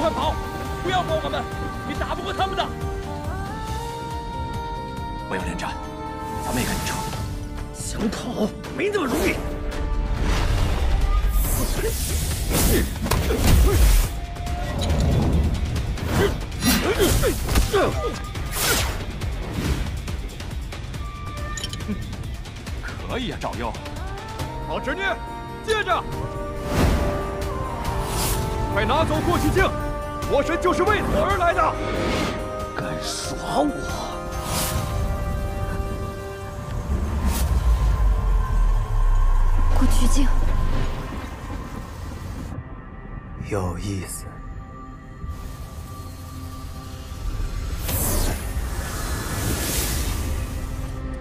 快跑！不要管我们，你打不过他们的。不要恋战，咱们也赶紧撤。想跑没那么容易。可以呀，赵佑。好执念，接着，快拿走过去镜！魔神就是为此而来的。敢耍我！过去镜，有意思。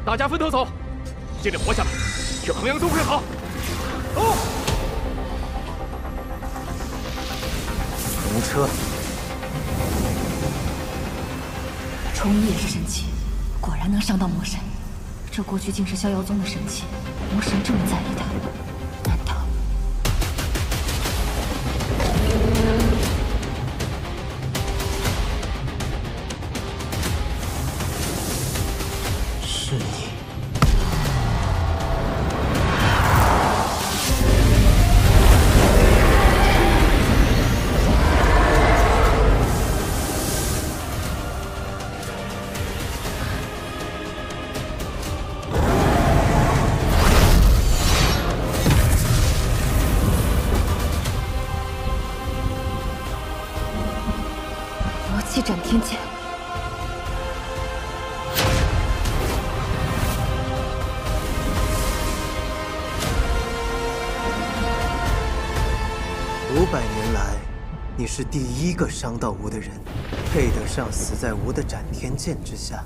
大家分头走，尽力活下来，去衡阳宗会好。走。乘车。冲翼也是神器，果然能伤到魔神。这过去竟是逍遥宗的神器，魔神这么在意它，难道？是你。魔气斩天剑。500年来，你是第一个伤到吾的人，配得上死在吾的斩天剑之下。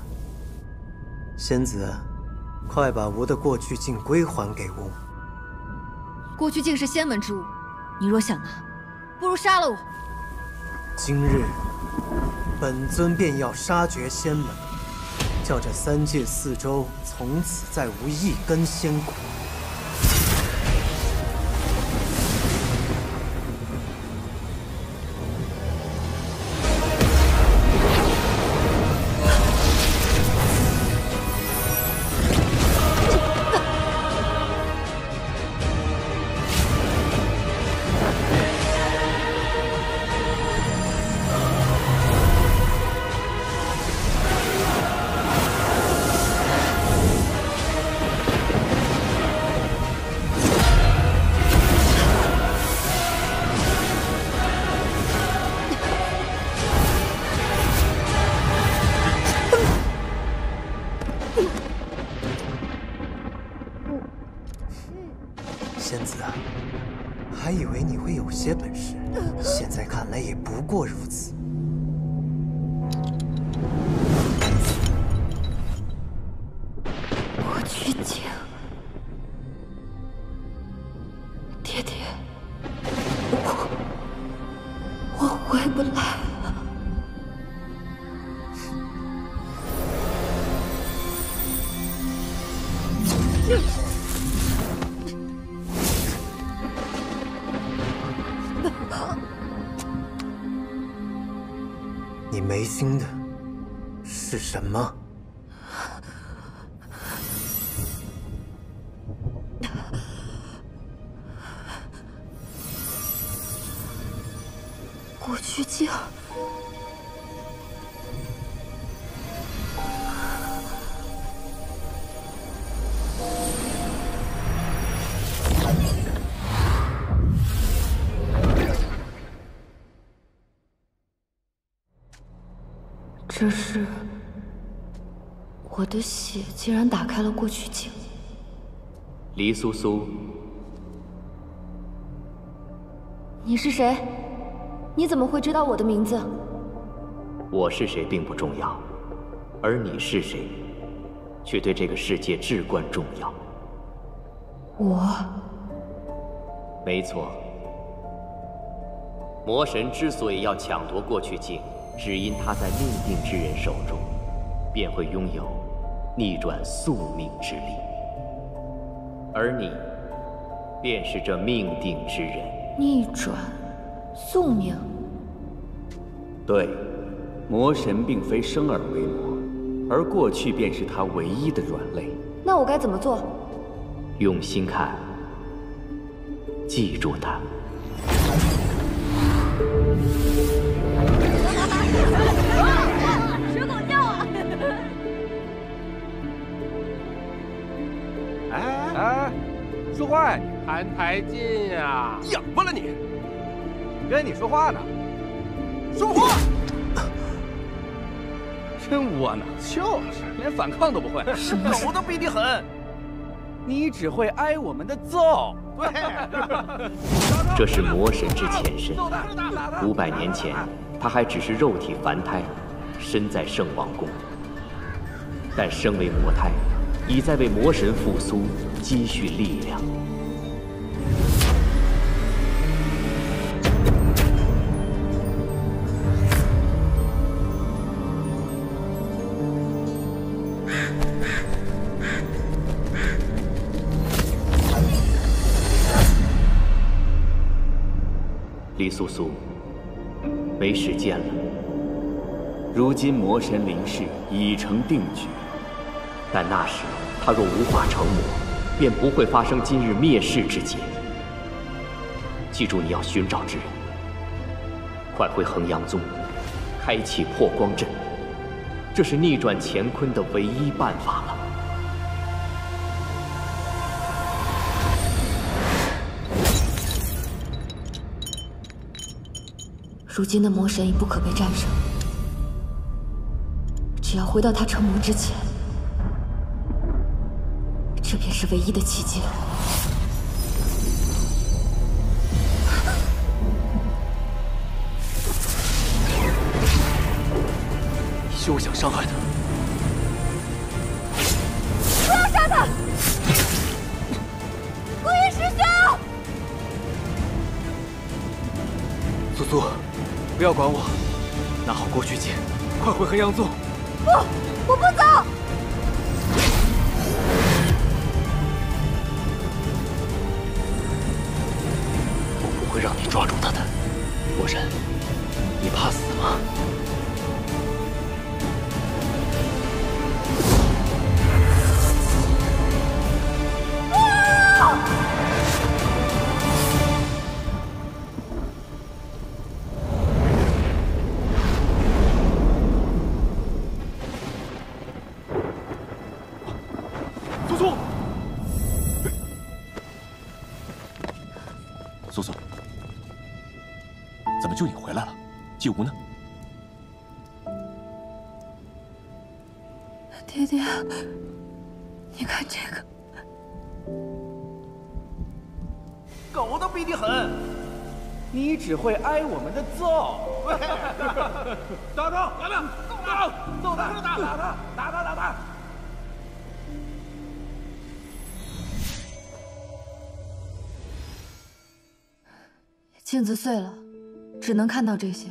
仙子，快把吾的过去镜归还给吾。过去镜是仙门之物，你若想拿，不如杀了我。今日，本尊便要杀绝仙门，叫这3界4周从此再无一根仙骨。仙子啊，还以为你会有些本事，现在看来也不过如此。过去镜，爹爹，我回不来了。你没心的是什么？过去镜，这是我的血，竟然打开了过去镜。黎苏苏，你是谁？你怎么会知道我的名字？我是谁并不重要，而你是谁，却对这个世界至关重要。我，没错。魔神之所以要抢夺过去镜，只因他在命定之人手中，便会拥有逆转宿命之力。而你，便是这命定之人。逆转宿命。对，魔神并非生而为魔，而过去便是他唯一的软肋。那我该怎么做？用心看，记住它。蛇狗叫啊！哎，说话呀！澹台烬呀！痒巴了你！跟你说话呢，说话！真窝囊，就是连反抗都不会，狗都比你狠，你只会挨我们的揍。对，这是魔神之前身。500年前，他还只是肉体凡胎，身在圣王宫。但身为魔胎，已在为魔神复苏积蓄力量。李素素，没时间了。如今魔神临世已成定局，但那时他若无法成魔，便不会发生今日灭世之劫。记住你要寻找之人，快回衡阳宗，开启破光阵，这是逆转乾坤的唯一办法了。如今的魔神已不可被战胜，只要回到他成魔之前，这便是唯一的奇迹了。你休想伤害他！不要杀他！顾云师兄！素素，不要管我，拿好过去剑，快回衡阳宗。不，我不走。我不会让你抓住他的，魔神，你怕死吗？素素，怎么就你回来了？季无呢？爹爹，你看这个，狗都比你狠，你只会挨我们的揍。打他！来了，揍他！打他！镜子碎了，只能看到这些。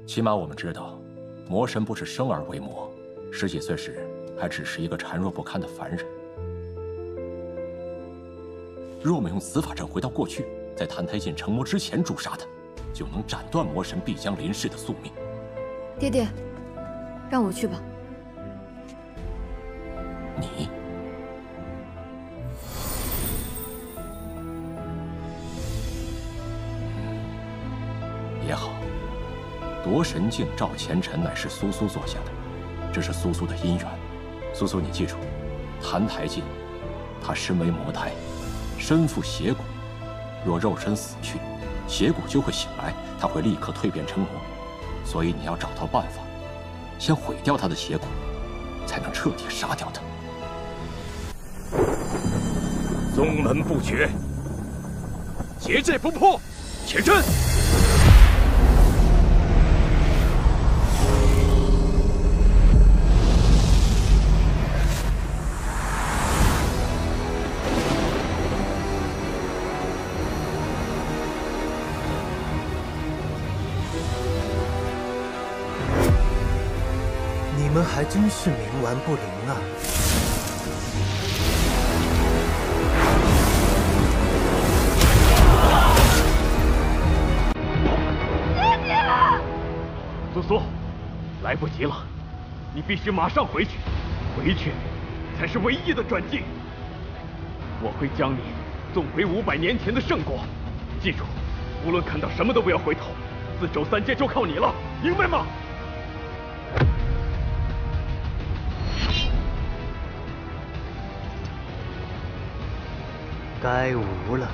起码我们知道，魔神不是生而为魔，10几岁时还只是一个孱弱不堪的凡人。若我们用死法阵回到过去，在澹台烬成魔之前诛杀他，就能斩断魔神必将临世的宿命。爹爹，让我去吧。你？也好，夺神镜召前尘乃是苏苏做下的，这是苏苏的姻缘。苏苏，你记住，澹台烬，他身为魔胎，身负邪骨，若肉身死去，邪骨就会醒来，他会立刻蜕变成魔。所以你要找到办法，先毁掉他的邪骨，才能彻底杀掉他。宗门不绝，结界不破，且战！你们还真是冥顽不灵啊！来不及了，你必须马上回去，回去才是唯一的转机。我会将你送回500年前的圣国，记住，无论看到什么都不要回头，4州3界就靠你了，明白吗？该无了。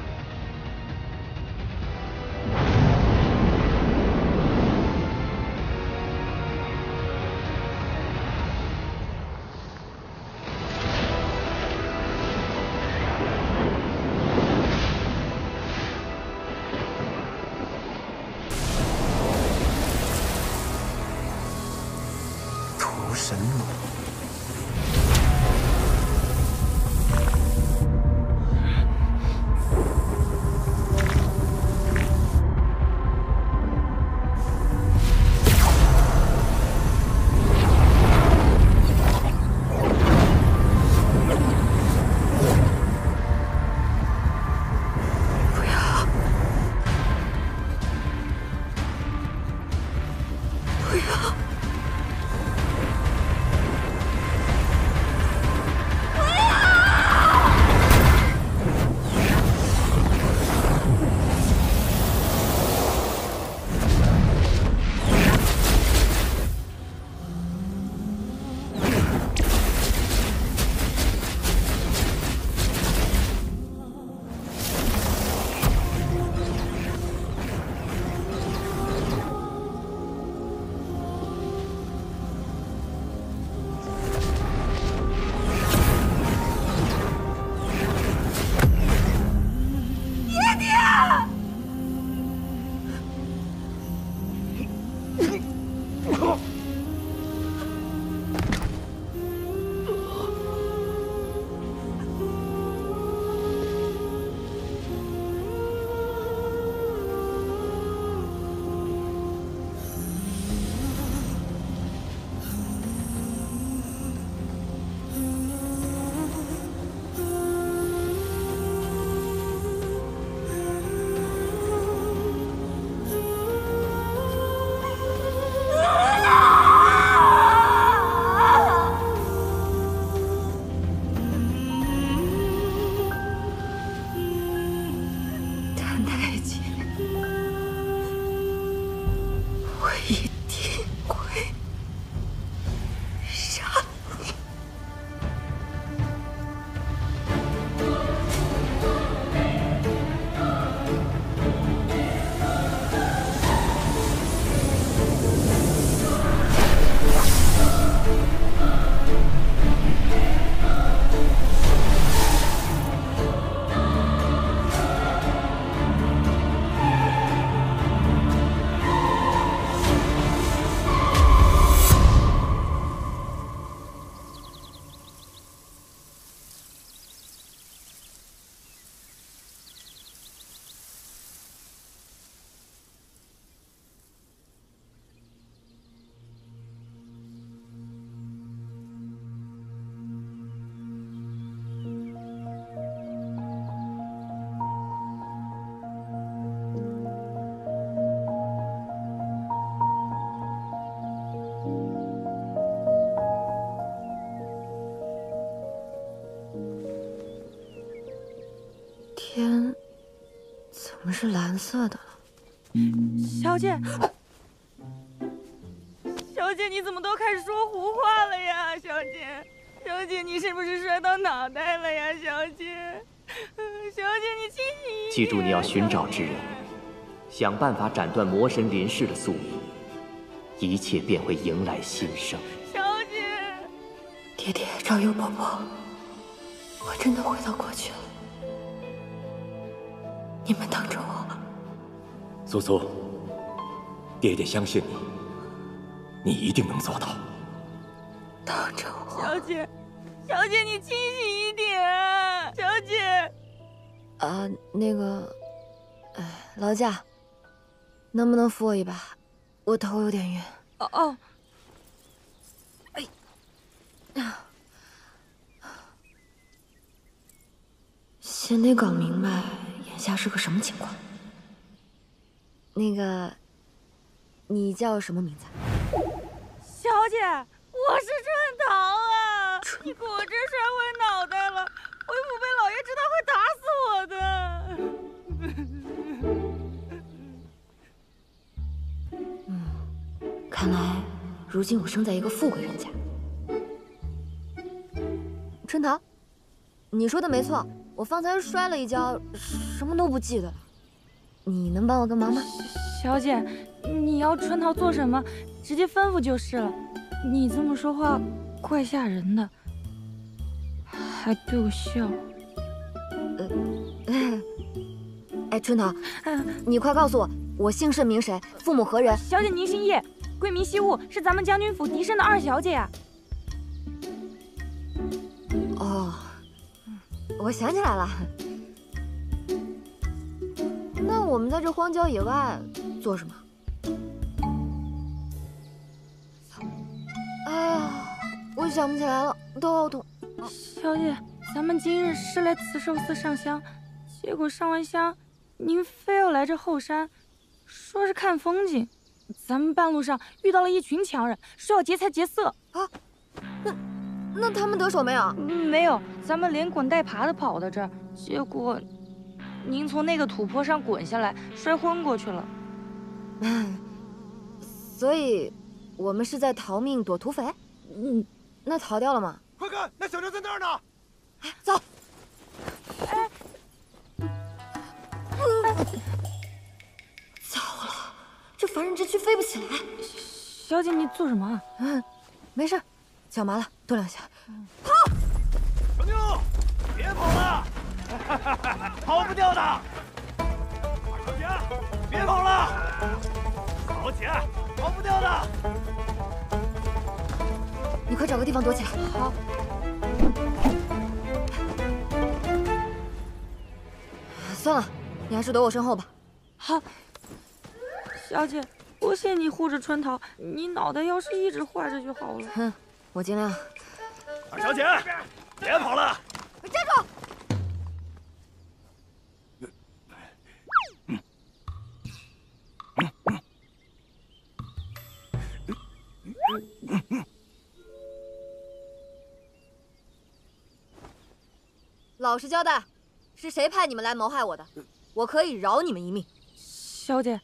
屠神弩。天怎么是蓝色的了？小姐，小姐，你怎么都开始说胡话了呀？小姐，小姐，你是不是摔到脑袋了呀？小姐，小姐，你清醒一点。记住，你要寻找之人，想办法斩断魔神林氏的宿命，一切便会迎来新生。小姐，爹爹，赵佑伯伯，我真的回到过去了。你们等着我。苏苏，爹爹相信你，你一定能做到。等着我。小姐，小姐，你清醒一点啊！小姐。那个，劳驾，能不能扶我一把？我头有点晕。哦。先得搞明白眼下是个什么情况。那个，你叫什么名字？小姐，我是春桃啊！你果真摔坏脑袋了，回府被老爷知道会打死我的。看来如今我生在一个富贵人家。春桃，你说的没错，我方才摔了一跤，什么都不记得了。你能帮我个忙吗？小姐，你要春桃做什么，直接吩咐就是了。你这么说话，怪吓人的，还对我笑。哎，春桃，你快告诉我，我姓甚名谁，父母何人？小姐您姓叶，贵名惜物，是咱们将军府嫡生的2小姐啊。哦，我想起来了。那我们在这荒郊野外做什么？哎呀，我想不起来了，头好痛。小姐，咱们今日是来慈寿寺上香，结果上完香，您非要来这后山，说是看风景。咱们半路上遇到了一群强人，说要劫财劫色啊。那他们得手没有？没有，咱们连滚带爬的跑到这儿，结果您从那个土坡上滚下来，摔昏过去了。所以，我们是在逃命躲土匪？那逃掉了吗？快看，那小妞在那儿呢！哎，走。糟了，这凡人之躯飞不起来。小姐，你做什么啊？没事，脚麻了，跺2下。跑！小妞，别跑了，跑不掉的。二小姐，别跑了，小姐，跑不掉的。你快找个地方躲起来。好。算了，你还是躲我身后吧。好。小姐，多谢你护着春桃，你脑袋要是一直坏着就好了。哼，我尽量。二小姐，别跑了！站住！老实交代，是谁派你们来谋害我的？我可以饶你们一命。小姐，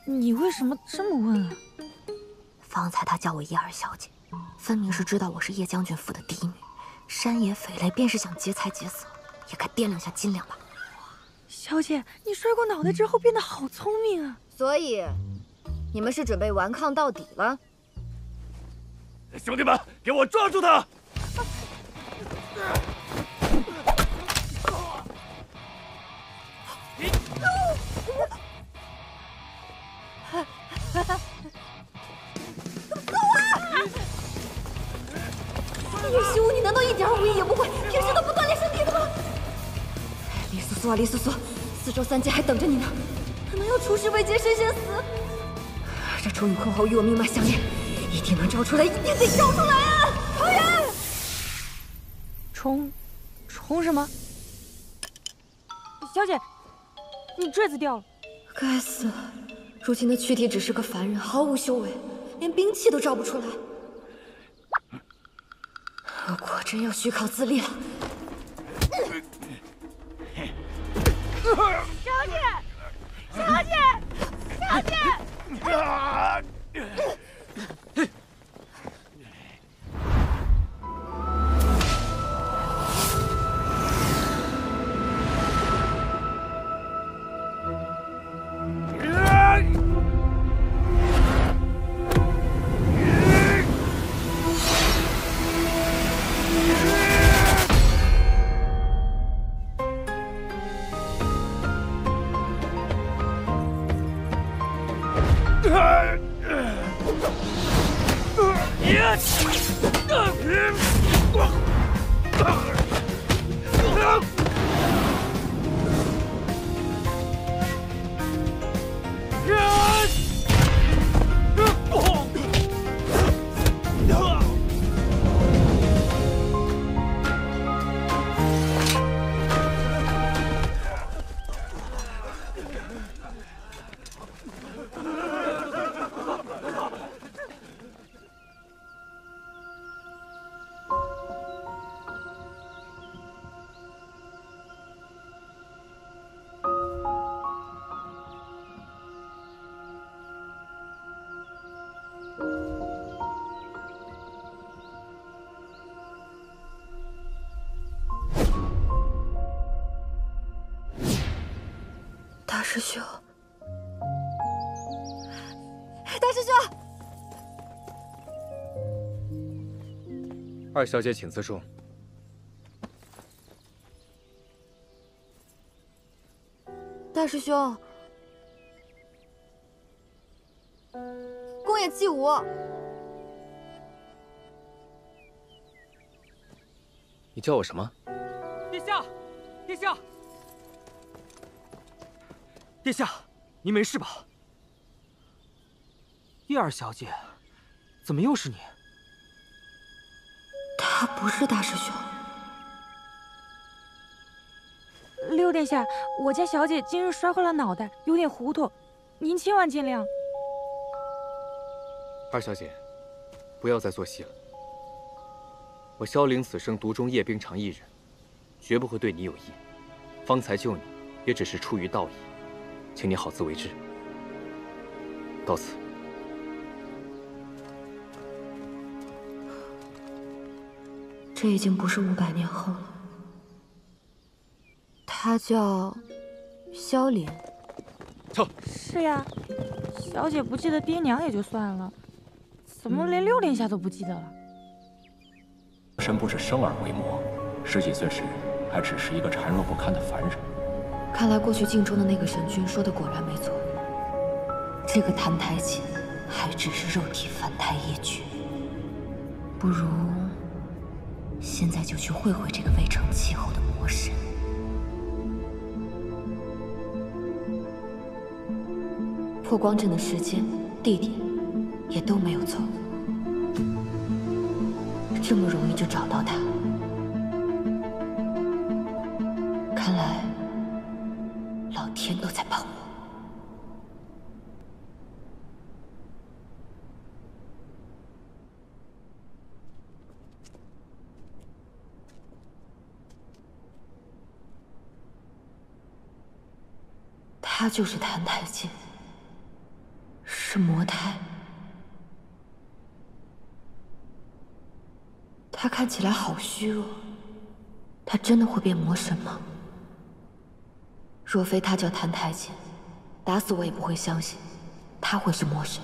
你为什么这么问啊？方才他叫我叶二小姐，分明是知道我是叶将军府的嫡女。山野匪类便是想劫财劫色，也该掂量下斤两吧。小姐，你摔过脑袋之后变得好聪明啊！所以，你们是准备顽抗到底了？兄弟们，给我抓住他！叶惜物，你难道一点武艺也不会，平时都不锻炼身体的吗？李素素啊，李素素，4州3界还等着你呢，可能要出师未捷身先死。这楚雨坤侯与我命脉相连，一定能招出来，一定得招出来啊！讨厌！冲什么？小姐，你坠子掉了。该死，如今的躯体只是个凡人，毫无修为，连兵器都招不出来。我果真要虚考自立了。小姐，小姐，小姐！师兄，大师兄，二小姐请自重。大师兄，宫野纪武。你叫我什么？殿下，殿下，殿下，您没事吧？叶二小姐，怎么又是你？他不是大师兄。六殿下，我家小姐今日摔坏了脑袋，有点糊涂，您千万见谅。二小姐，不要再做戏了。我萧凌此生独钟叶冰裳一人，绝不会对你有意。方才救你，也只是出于道义，请你好自为之。到此。这已经不是500年后了。他叫萧凌。是呀，小姐不记得爹娘也就算了，怎么连六殿下都不记得了？神不是生而为魔，10几岁时还只是一个孱弱不堪的凡人。看来过去镜中的那个神君说的果然没错，这个澹台烬还只是肉体凡胎一具。不如现在就去会会这个未成气候的魔神。破光阵的时间、地点也都没有错，这么容易就找到他，看来老天都在帮我。他就是澹台烬，是魔胎。他看起来好虚弱，他真的会变魔神吗？若非他叫澹台烬，打死我也不会相信他会是魔神。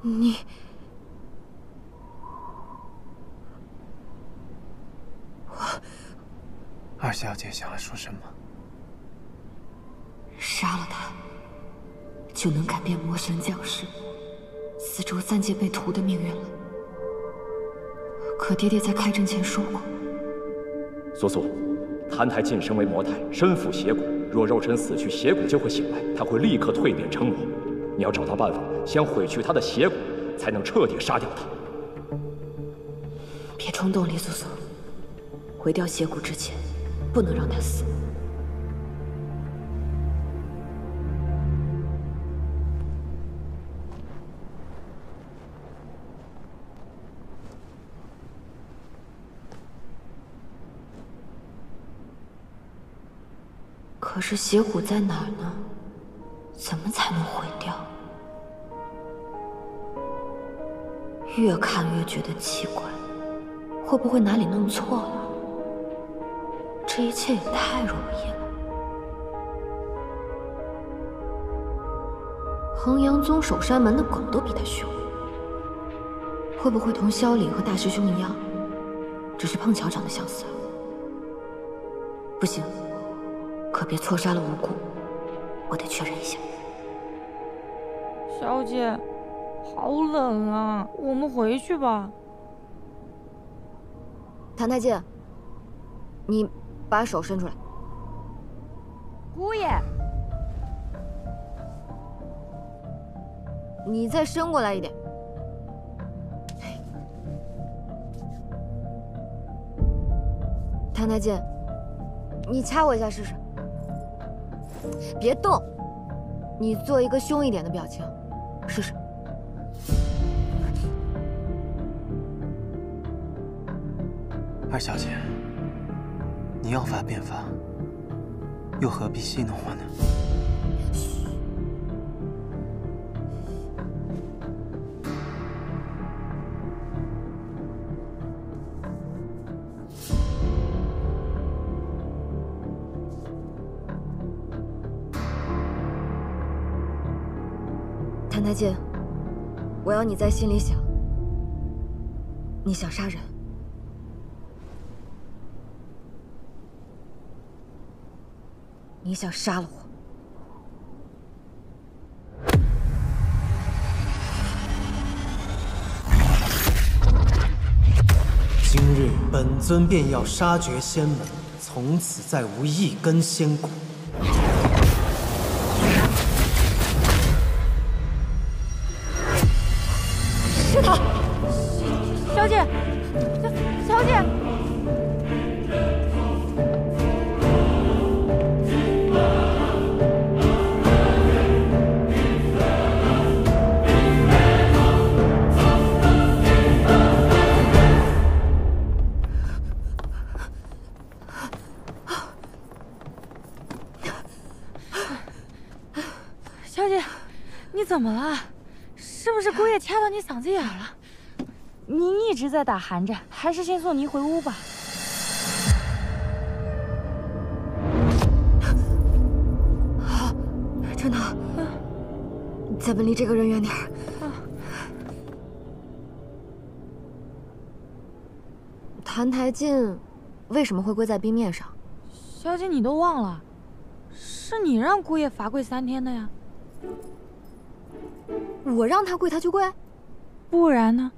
你，二小姐想要说什么？杀了他，就能改变魔神降世、四周3界被屠的命运了。可爹爹在开阵前说过，苏苏，澹台晋升为魔胎，身负邪骨，若肉身死去，邪骨就会醒来，他会立刻蜕变成魔。你要找到办法，先毁去他的邪骨，才能彻底杀掉他。别冲动，李素素。毁掉邪骨之前，不能让他死。可是邪骨在哪儿呢？怎么才能毁掉？越看越觉得奇怪，会不会哪里弄错了？这一切也太容易了。衡阳宗守山门的狗都比他凶，会不会同萧凌和大师兄一样，只是碰巧长得相似啊？不行，可别错杀了无辜，我得确认一下。小姐，好冷啊，我们回去吧。澹台烬，你把手伸出来。姑爷，你再伸过来一点。澹台烬，你掐我一下试试。别动，你做一个凶一点的表情，试试。二小姐，你要发便发，又何必戏弄我呢？谭台烬，我要你在心里想，你想杀人。你想杀了我。今日本尊便要杀绝仙门，从此再无一根仙骨。是他，小姐，小姐。小姐，你怎么了？是不是姑爷掐到你嗓子眼了？您一直在打寒战，还是先送您回屋吧。好，真的。咱们离这个人远点儿。谭台烬为什么会跪在冰面上？小姐，你都忘了，是你让姑爷罚跪3天的呀。我让他跪，他就跪？不然呢？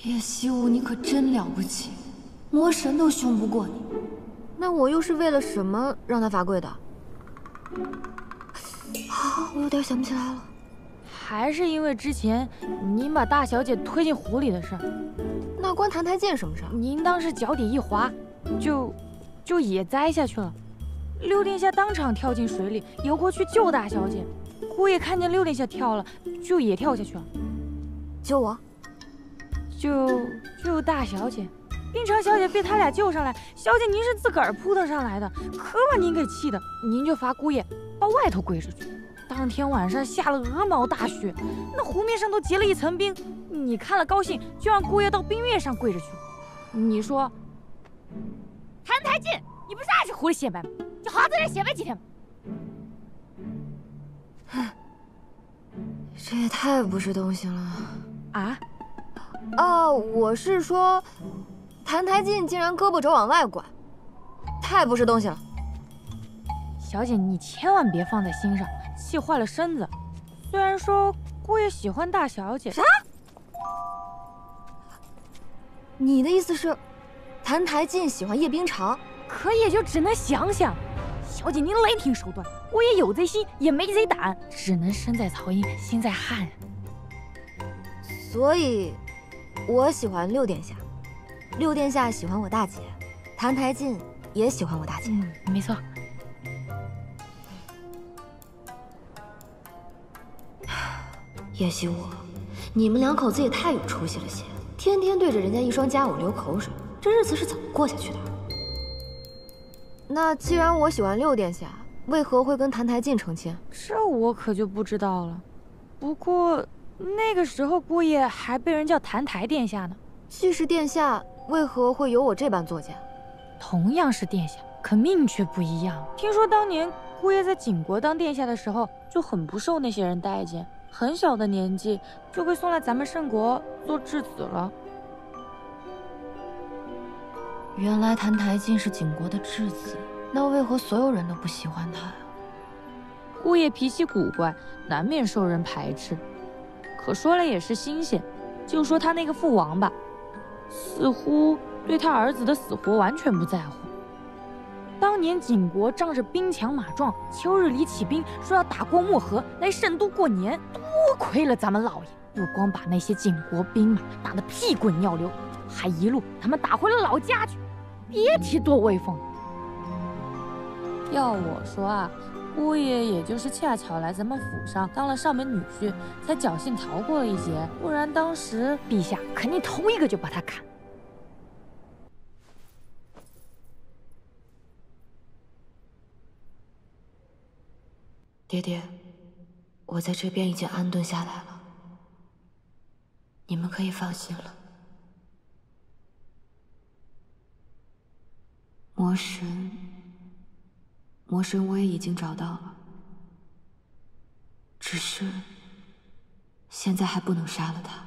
叶希武，你可真了不起，魔神都凶不过你。那我又是为了什么让他罚跪的？我有点想不起来了。还是因为之前您把大小姐推进湖里的事儿。那关谭台烬什么事儿？您当时脚底一滑，就也栽下去了。六殿下当场跳进水里，游过去救大小姐。姑爷看见六殿下跳了，就也跳下去了。救我？救大小姐。冰城小姐被他俩救上来，小姐您是自个儿扑腾上来的，可把您给气的，您就罚姑爷到外头跪着去。当天晚上下了鹅毛大雪，那湖面上都结了一层冰，你看了高兴，就让姑爷到冰面上跪着去。你说，谭台烬，你不是爱去湖里显摆吗？就好好在这显摆几天吧。这也太不是东西了啊！我是说，谭台烬竟然胳膊肘往外拐，太不是东西了。小姐，你千万别放在心上，气坏了身子。虽然说姑爷喜欢大小姐，啥？你的意思是，谭台烬喜欢叶冰裳？可也就只能想想。小姐，您雷霆手段，我也有贼心，也没贼胆，只能身在曹营心在汉人。所以，我喜欢六殿下，六殿下喜欢我大姐，谭台烬也喜欢我大姐。没错。叶希武，你们两口子也太有出息了些，天天对着人家一双佳偶流口水，这日子是怎么过下去的？那既然我喜欢六殿下，为何会跟谭台烬成亲？这我可就不知道了。不过那个时候姑爷还被人叫谭台殿下呢。既是殿下，为何会有我这般作践？同样是殿下，可命却不一样。听说当年姑爷在景国当殿下的时候，就很不受那些人待见，很小的年纪就被送来咱们圣国做质子了。原来谭台烬是景国的质子，那为何所有人都不喜欢他呀？姑爷脾气古怪，难免受人排斥。可说来也是新鲜，就说他那个父王吧，似乎对他儿子的死活完全不在乎。当年景国仗着兵强马壮，秋日里起兵，说要打过漠河，来圣都过年，多亏了咱们老爷，不光把那些景国兵马打得屁滚尿流，还一路他们打回了老家去，别提多威风了。要我说啊，姑爷也就是恰巧来咱们府上当了上门女婿，才侥幸逃过了一劫，不然当时陛下肯定头一个就把他砍。爹爹，我在这边已经安顿下来了，你们可以放心了。魔神我也已经找到了，只是现在还不能杀了他，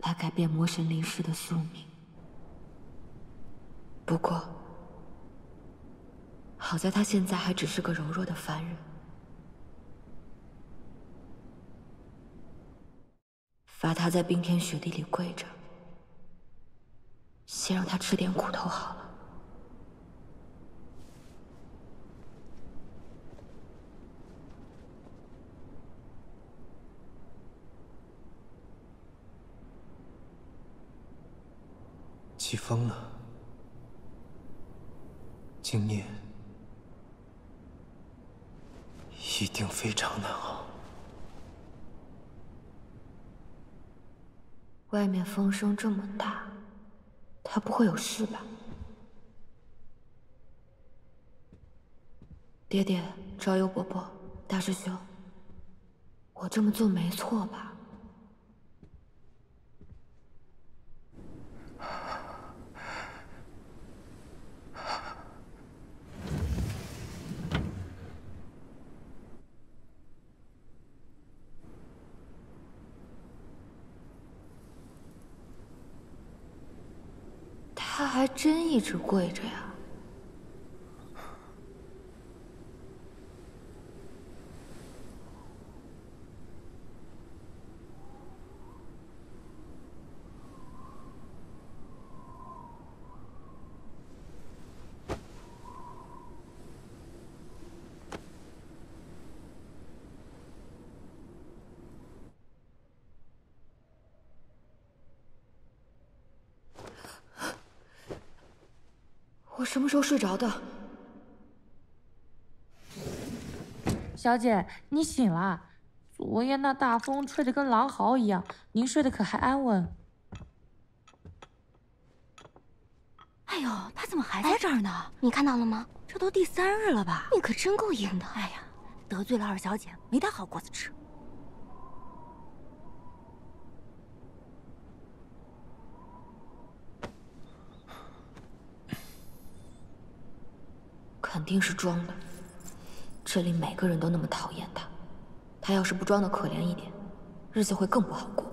来改变魔神临世的宿命。不过，好在他现在还只是个柔弱的凡人。罚他在冰天雪地里跪着，先让他吃点苦头好了。起风了，今年一定非常难熬。外面风声这么大，他不会有事吧？爹爹、昭幽伯伯、大师兄，我这么做没错吧？他还真一直跪着呀。我什么时候睡着的？小姐，你醒了。昨夜那大风吹得跟狼嚎一样，您睡得可还安稳？哎呦，他怎么还在这儿呢？你看到了吗？这都第3日了吧？你可真够硬的。哎呀，得罪了二小姐，没她好果子吃。肯定是装的，这里每个人都那么讨厌他，他要是不装的可怜一点，日子会更不好过。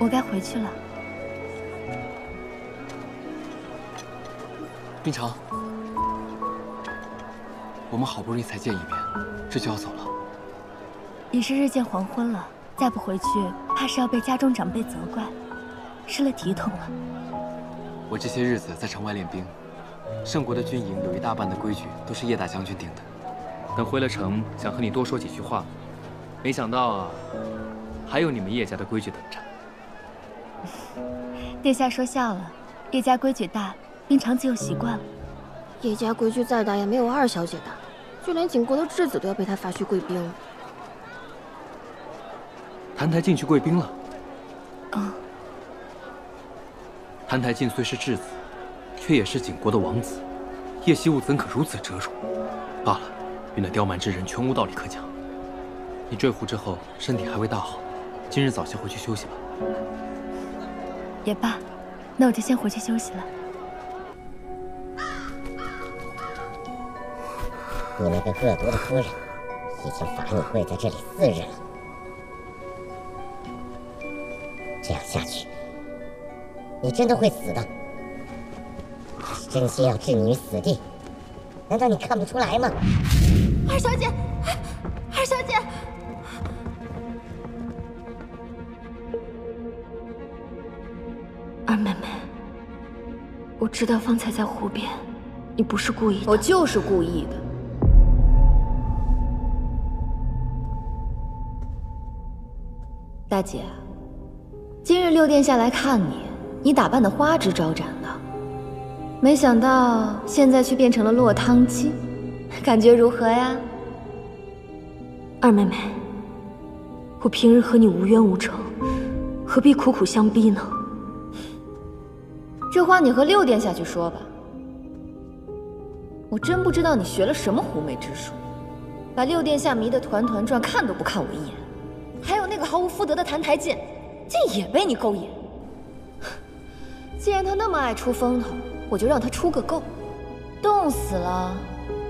我该回去了。冰城，我们好不容易才见一面，这就要走了。也是日渐黄昏了，再不回去，怕是要被家中长辈责怪，失了体统了。我这些日子在城外练兵，圣国的军营有一大半的规矩都是叶大将军定的。等回了城，想和你多说几句话，没想到啊，还有你们叶家的规矩等着。殿下说笑了，叶家规矩大，冰常自幼习惯了。叶家规矩再大也没有二小姐大，就连景国的质子都要被她发去贵宾了。澹台烬去贵宾了。哦。澹台烬虽是质子，却也是景国的王子，叶惜雾怎可如此折辱？罢了，与那刁蛮之人全无道理可讲。你坠湖之后身体还未大好，今日早些回去休息吧。也罢，那我就先回去休息了。你那个恶毒的夫人，已经罚你跪在这里4日了。这样下去，你真的会死的。他是真心要置你于死地，难道你看不出来吗？二小姐，二小姐，二妹妹，我知道方才在湖边，你不是故意的。我就是故意的。大姐，今日六殿下来看你，你打扮的花枝招展的，没想到现在却变成了落汤鸡，感觉如何呀？二妹妹，我平日和你无冤无仇，何必苦苦相逼呢？这话你和六殿下去说吧。我真不知道你学了什么狐媚之术，把六殿下迷得团团转，看都不看我一眼。还有那个毫无夫德的澹台剑，竟也被你勾引。既然他那么爱出风头，我就让他出个够。冻死了，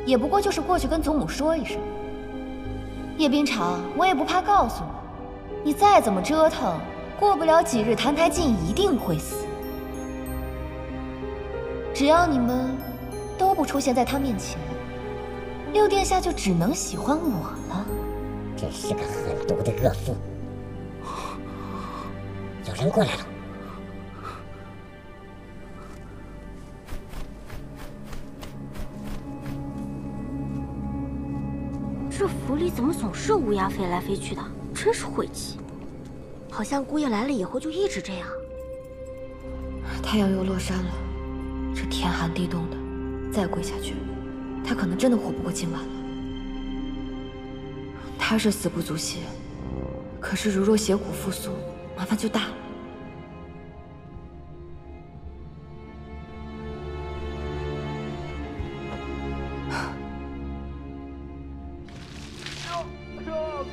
也不过就是过去跟祖母说一声。叶冰裳，我也不怕告诉你，你再怎么折腾，过不了几日，澹台烬一定会死。只要你们都不出现在他面前，六殿下就只能喜欢我了。真是个狠毒的恶妇！有人过来了。这府里怎么总是乌鸦飞来飞去的？真是晦气。好像姑爷来了以后就一直这样。太阳又落山了，这天寒地冻的，再跪下去，他可能真的活不过今晚了。他是死不足惜，可是如若血骨复苏，麻烦就大了。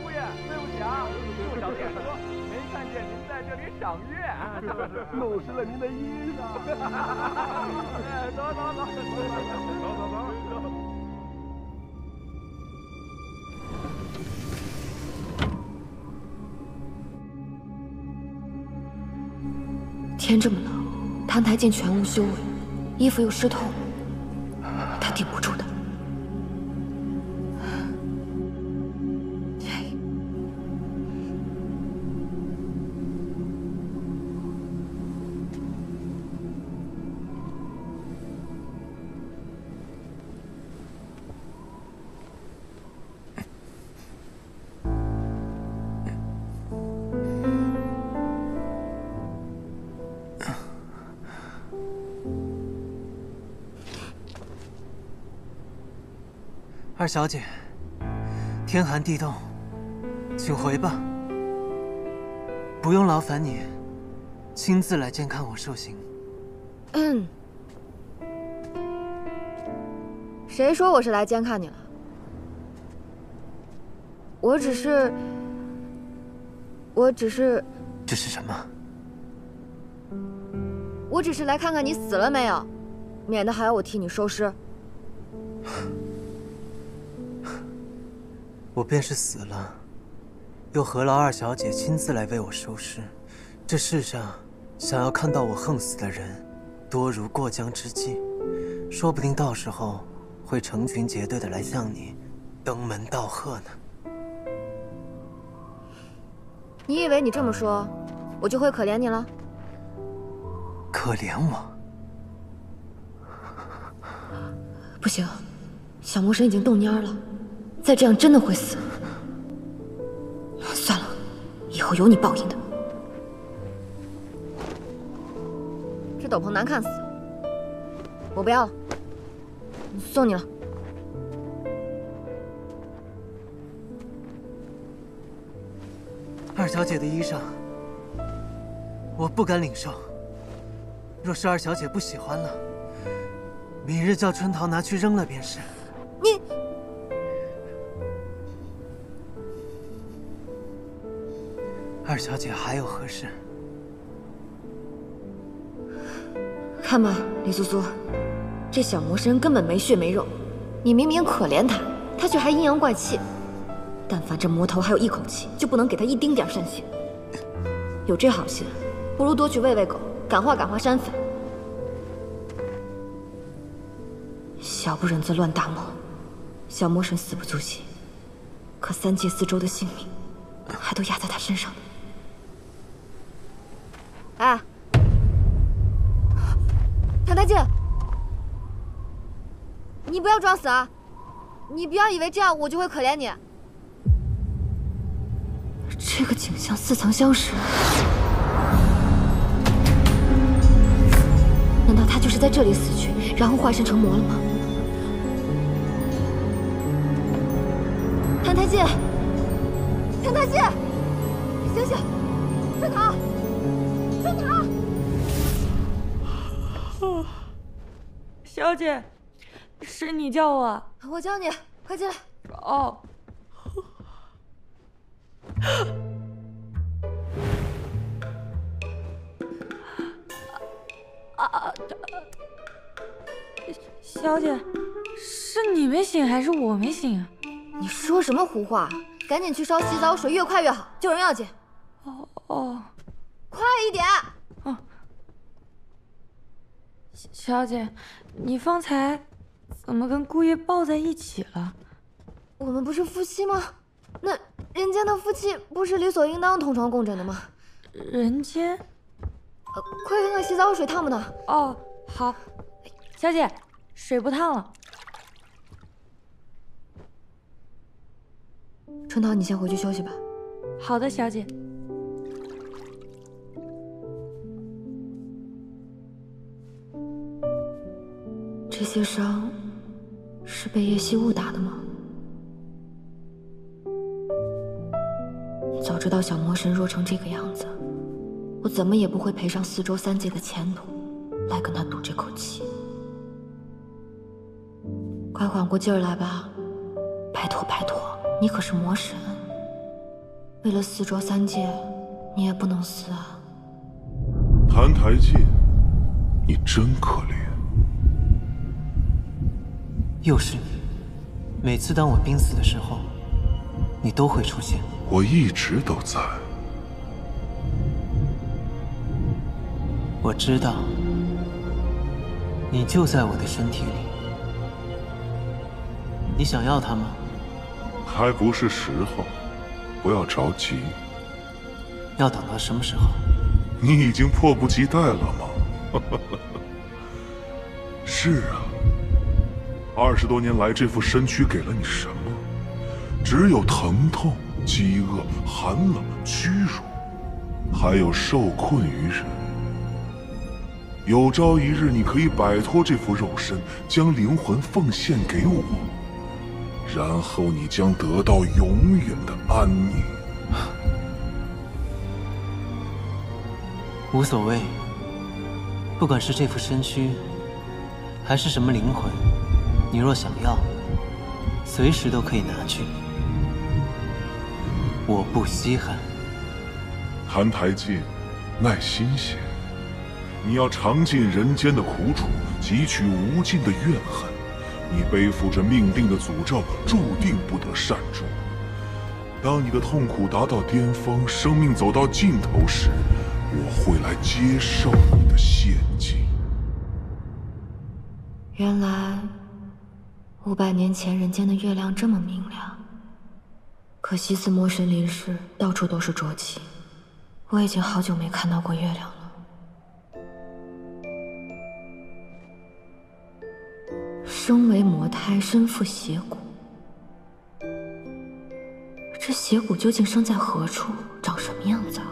姑爷，对不起啊，不小心说，没看见您在这里赏月，弄湿了您的衣裳。走。天这么冷，澹台烬全无修为，衣服又湿透，他顶不住的。二小姐，天寒地冻，请回吧。不用劳烦你亲自来监看我受刑。谁说我是来监看你了？我只是……这是什么？我只是来看看你死了没有，免得还要我替你收尸。我便是死了，又何劳二小姐亲自来为我收尸？这世上想要看到我横死的人，多如过江之鲫，说不定到时候会成群结队的来向你登门道贺呢。你以为你这么说，我就会可怜你了？可怜我？不行，小魔神已经冻蔫了。再这样真的会死。算了，以后有你报应的。这斗篷难看死了，我不要了，送你了。二小姐的衣裳，我不敢领受。若是二小姐不喜欢了，明日叫春桃拿去扔了便是。你。二小姐还有何事？看吧，李苏苏，这小魔神根本没血没肉，你明明可怜他，他却还阴阳怪气。但凡这魔头还有一口气，就不能给他一丁点善心。有这好心，不如多去喂喂狗，感化感化山匪。小不忍则乱大谋，小魔神死不足惜，可三界四周的性命还都压在他身上呢。哎，太监，你不要装死啊！你不要以为这样我就会可怜你。这个景象似曾相识，难道他就是在这里死去，然后化身成魔了吗？谭太监，谭太监，醒醒！春桃，春桃！小姐，是你叫我？我叫你，快进来。哦。小姐，是你没醒还是我没醒啊？你说什么胡话？赶紧去烧洗澡水，越快越好，救人要紧。哦，快一点！哦，小姐，你方才怎么跟姑爷抱在一起了？我们不是夫妻吗？那人间的夫妻不是理所应当同床共枕的吗？人间？快看看洗澡水烫不烫？哦，好。小姐，水不烫了。春桃，你先回去休息吧。好的，小姐。这些伤是被叶惜雾打的吗？早知道小魔神弱成这个样子，我怎么也不会赔上4州3界的前途来跟他赌这口气。快缓过劲儿来吧，拜托拜托，你可是魔神，为了4州3界，你也不能死啊！谭台烬，你真可怜。又是你，每次当我濒死的时候，你都会出现。我一直都在。我知道，你就在我的身体里。你想要它吗？还不是时候，不要着急。要等到什么时候？你已经迫不及待了吗？是啊，20多年来，这副身躯给了你什么？只有疼痛、饥饿、寒冷、屈辱，还有受困于人。有朝一日，你可以摆脱这副肉身，将灵魂奉献给我，然后你将得到永远的安宁。无所谓，不管是这副身躯，还是什么灵魂，你若想要，随时都可以拿去，我不稀罕。谭台烬，耐心些，你要尝尽人间的苦楚，汲取无尽的怨恨。你背负着命定的诅咒，注定不得善终。当你的痛苦达到巅峰，生命走到尽头时，我会来接受你的献祭。原来500年前人间的月亮这么明亮，可惜自魔神离世，到处都是浊气。我已经好久没看到过月亮了。生为魔胎，身负邪骨。这邪骨究竟生在何处，长什么样子啊？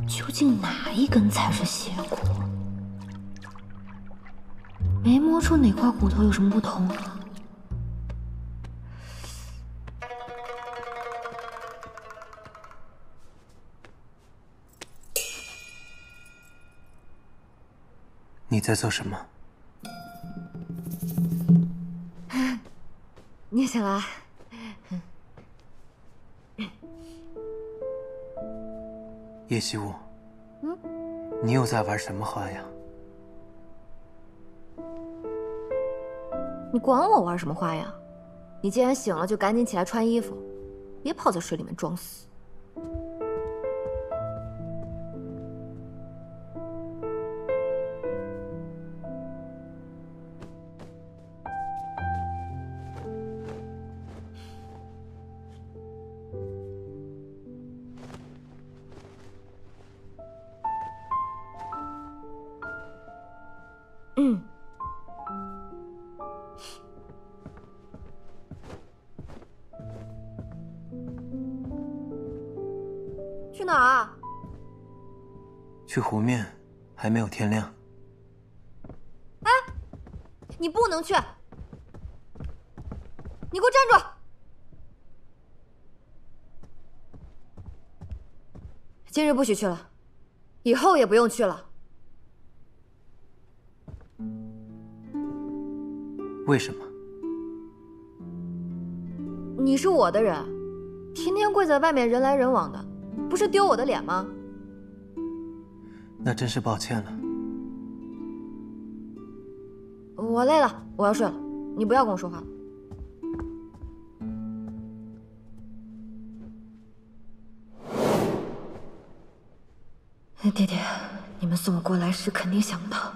究竟哪一根才是邪骨？没摸出哪块骨头有什么不同啊？你在做什么？你也想来？叶惜雾，你又在玩什么花样？你管我玩什么花样？你既然醒了，就赶紧起来穿衣服，别泡在水里面装死。哪儿啊？去湖面，还没有天亮。哎，你不能去！你给我站住！今日不许去了，以后也不用去了。为什么？你是我的人，天天跪在外面人来人往的，不是丢我的脸吗？那真是抱歉了。我累了，我要睡了，你不要跟我说话了。爹爹，你们送我过来时肯定想不到，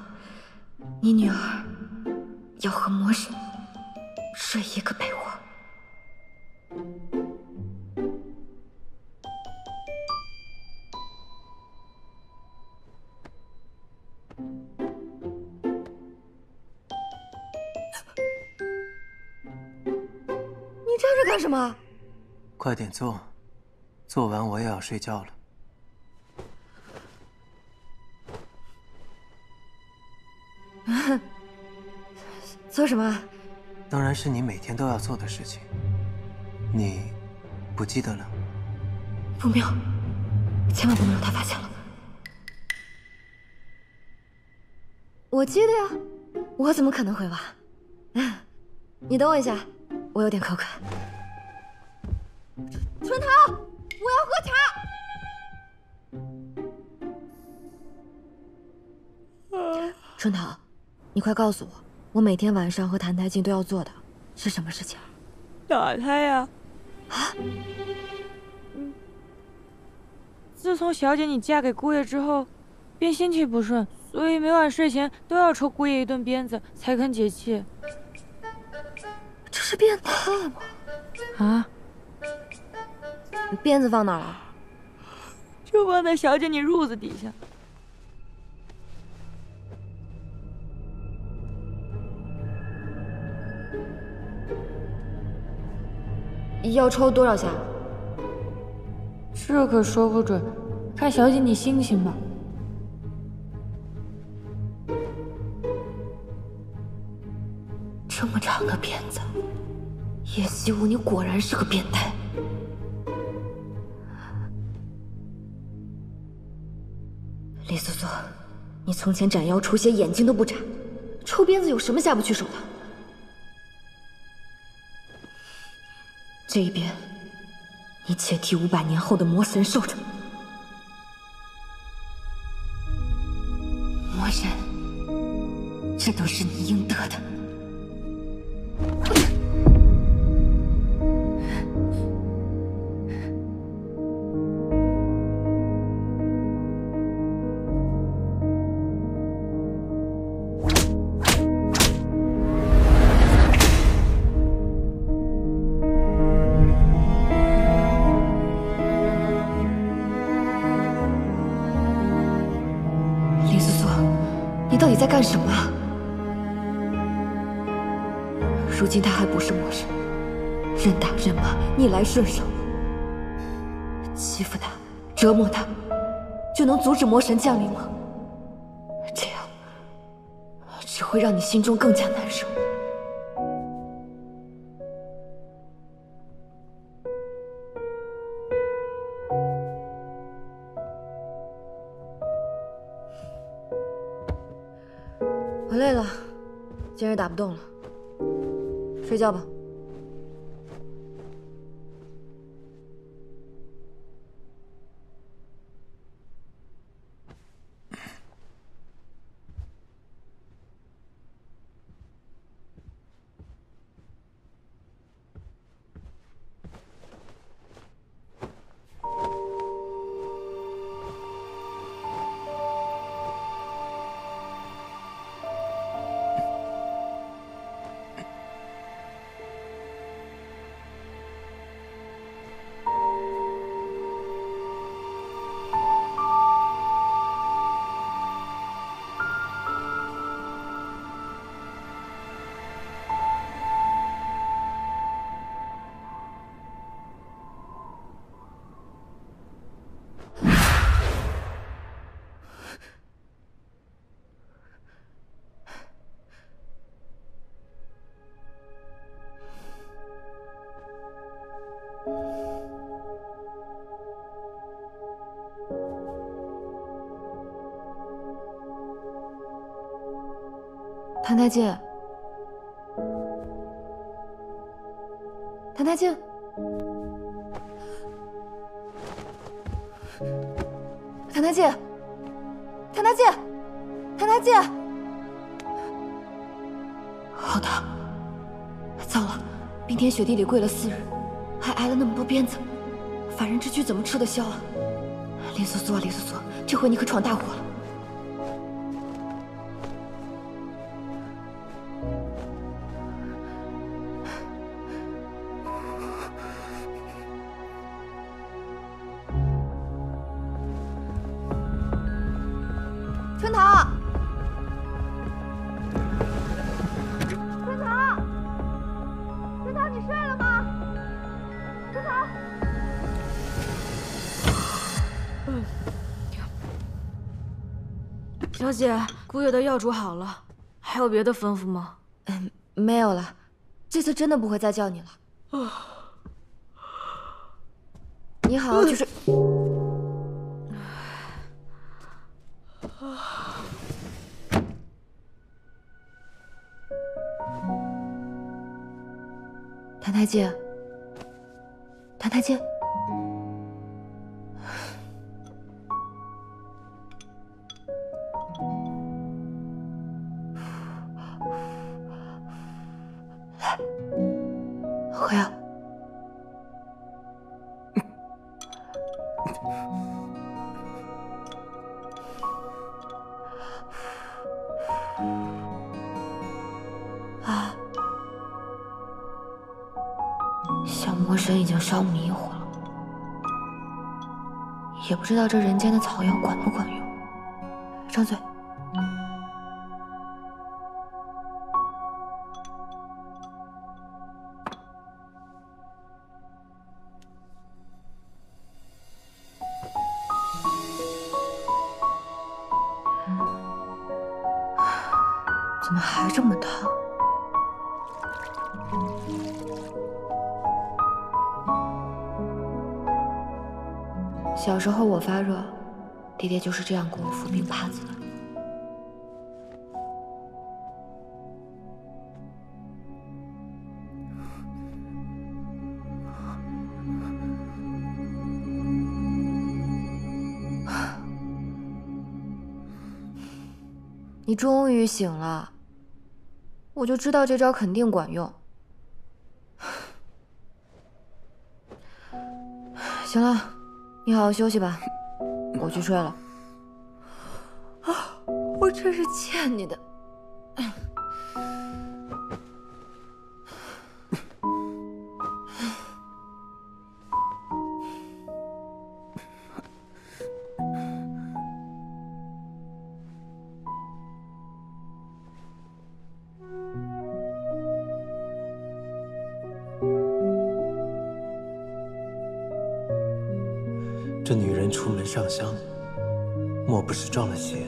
你女儿要和魔神睡一个被窝。你站着干什么？快点做，做完我也要睡觉了。做什么？当然是你每天都要做的事情。你不记得了？不妙，千万不能让他发现了。我记得呀，我怎么可能会忘？你等我一下，我有点口渴。春桃，我要喝茶。春桃，你快告诉我每天晚上和谭台烬都要做的是什么事情？打他呀！啊？自从小姐你嫁给姑爷之后，便心气不顺，所以每晚睡前都要抽姑爷一顿鞭子才肯解气。这是变态吗？啊？鞭子放哪儿了？就放在小姐你褥子底下。要抽多少下？这可说不准，看小姐你心情吧。这么长的鞭子，叶希武，你果然是个变态。李素素，你从前斩妖除邪，眼睛都不眨，抽鞭子有什么下不去手的？这一鞭，你且替500年后的魔神受着。魔神，这都是你应得的。到底在干什么啊？如今他还不是魔神，任打任骂，逆来顺受，欺负他，折磨他，就能阻止魔神降临吗？这样只会让你心中更加难受。我累了，今日打不动了，睡觉吧。谭台烬，谭台烬，谭台烬，谭台烬，谭台烬！好的，糟了，冰天雪地里跪了4日，还挨了那么多鞭子，凡人之躯怎么吃得消啊？林素素啊，林素素，这回你可闯大祸了！ 春桃，春桃，春桃，你睡了吗？春桃，小姐，姑爷的药煮好了，还有别的吩咐吗？没有了，这次真的不会再叫你了。你好好去睡。谭台烬，谭台烬，来，喝药。啊。 小魔神已经烧迷糊了，也不知道这人间的草药管不管用。张嘴。怎么还这么烫？ 小时候我发热，爹爹就是这样给我服冰帕子的。你终于醒了，我就知道这招肯定管用。行了。 你好好休息吧，我去睡了。啊，我真是欠你的。这女人出门上香，莫不是撞了邪，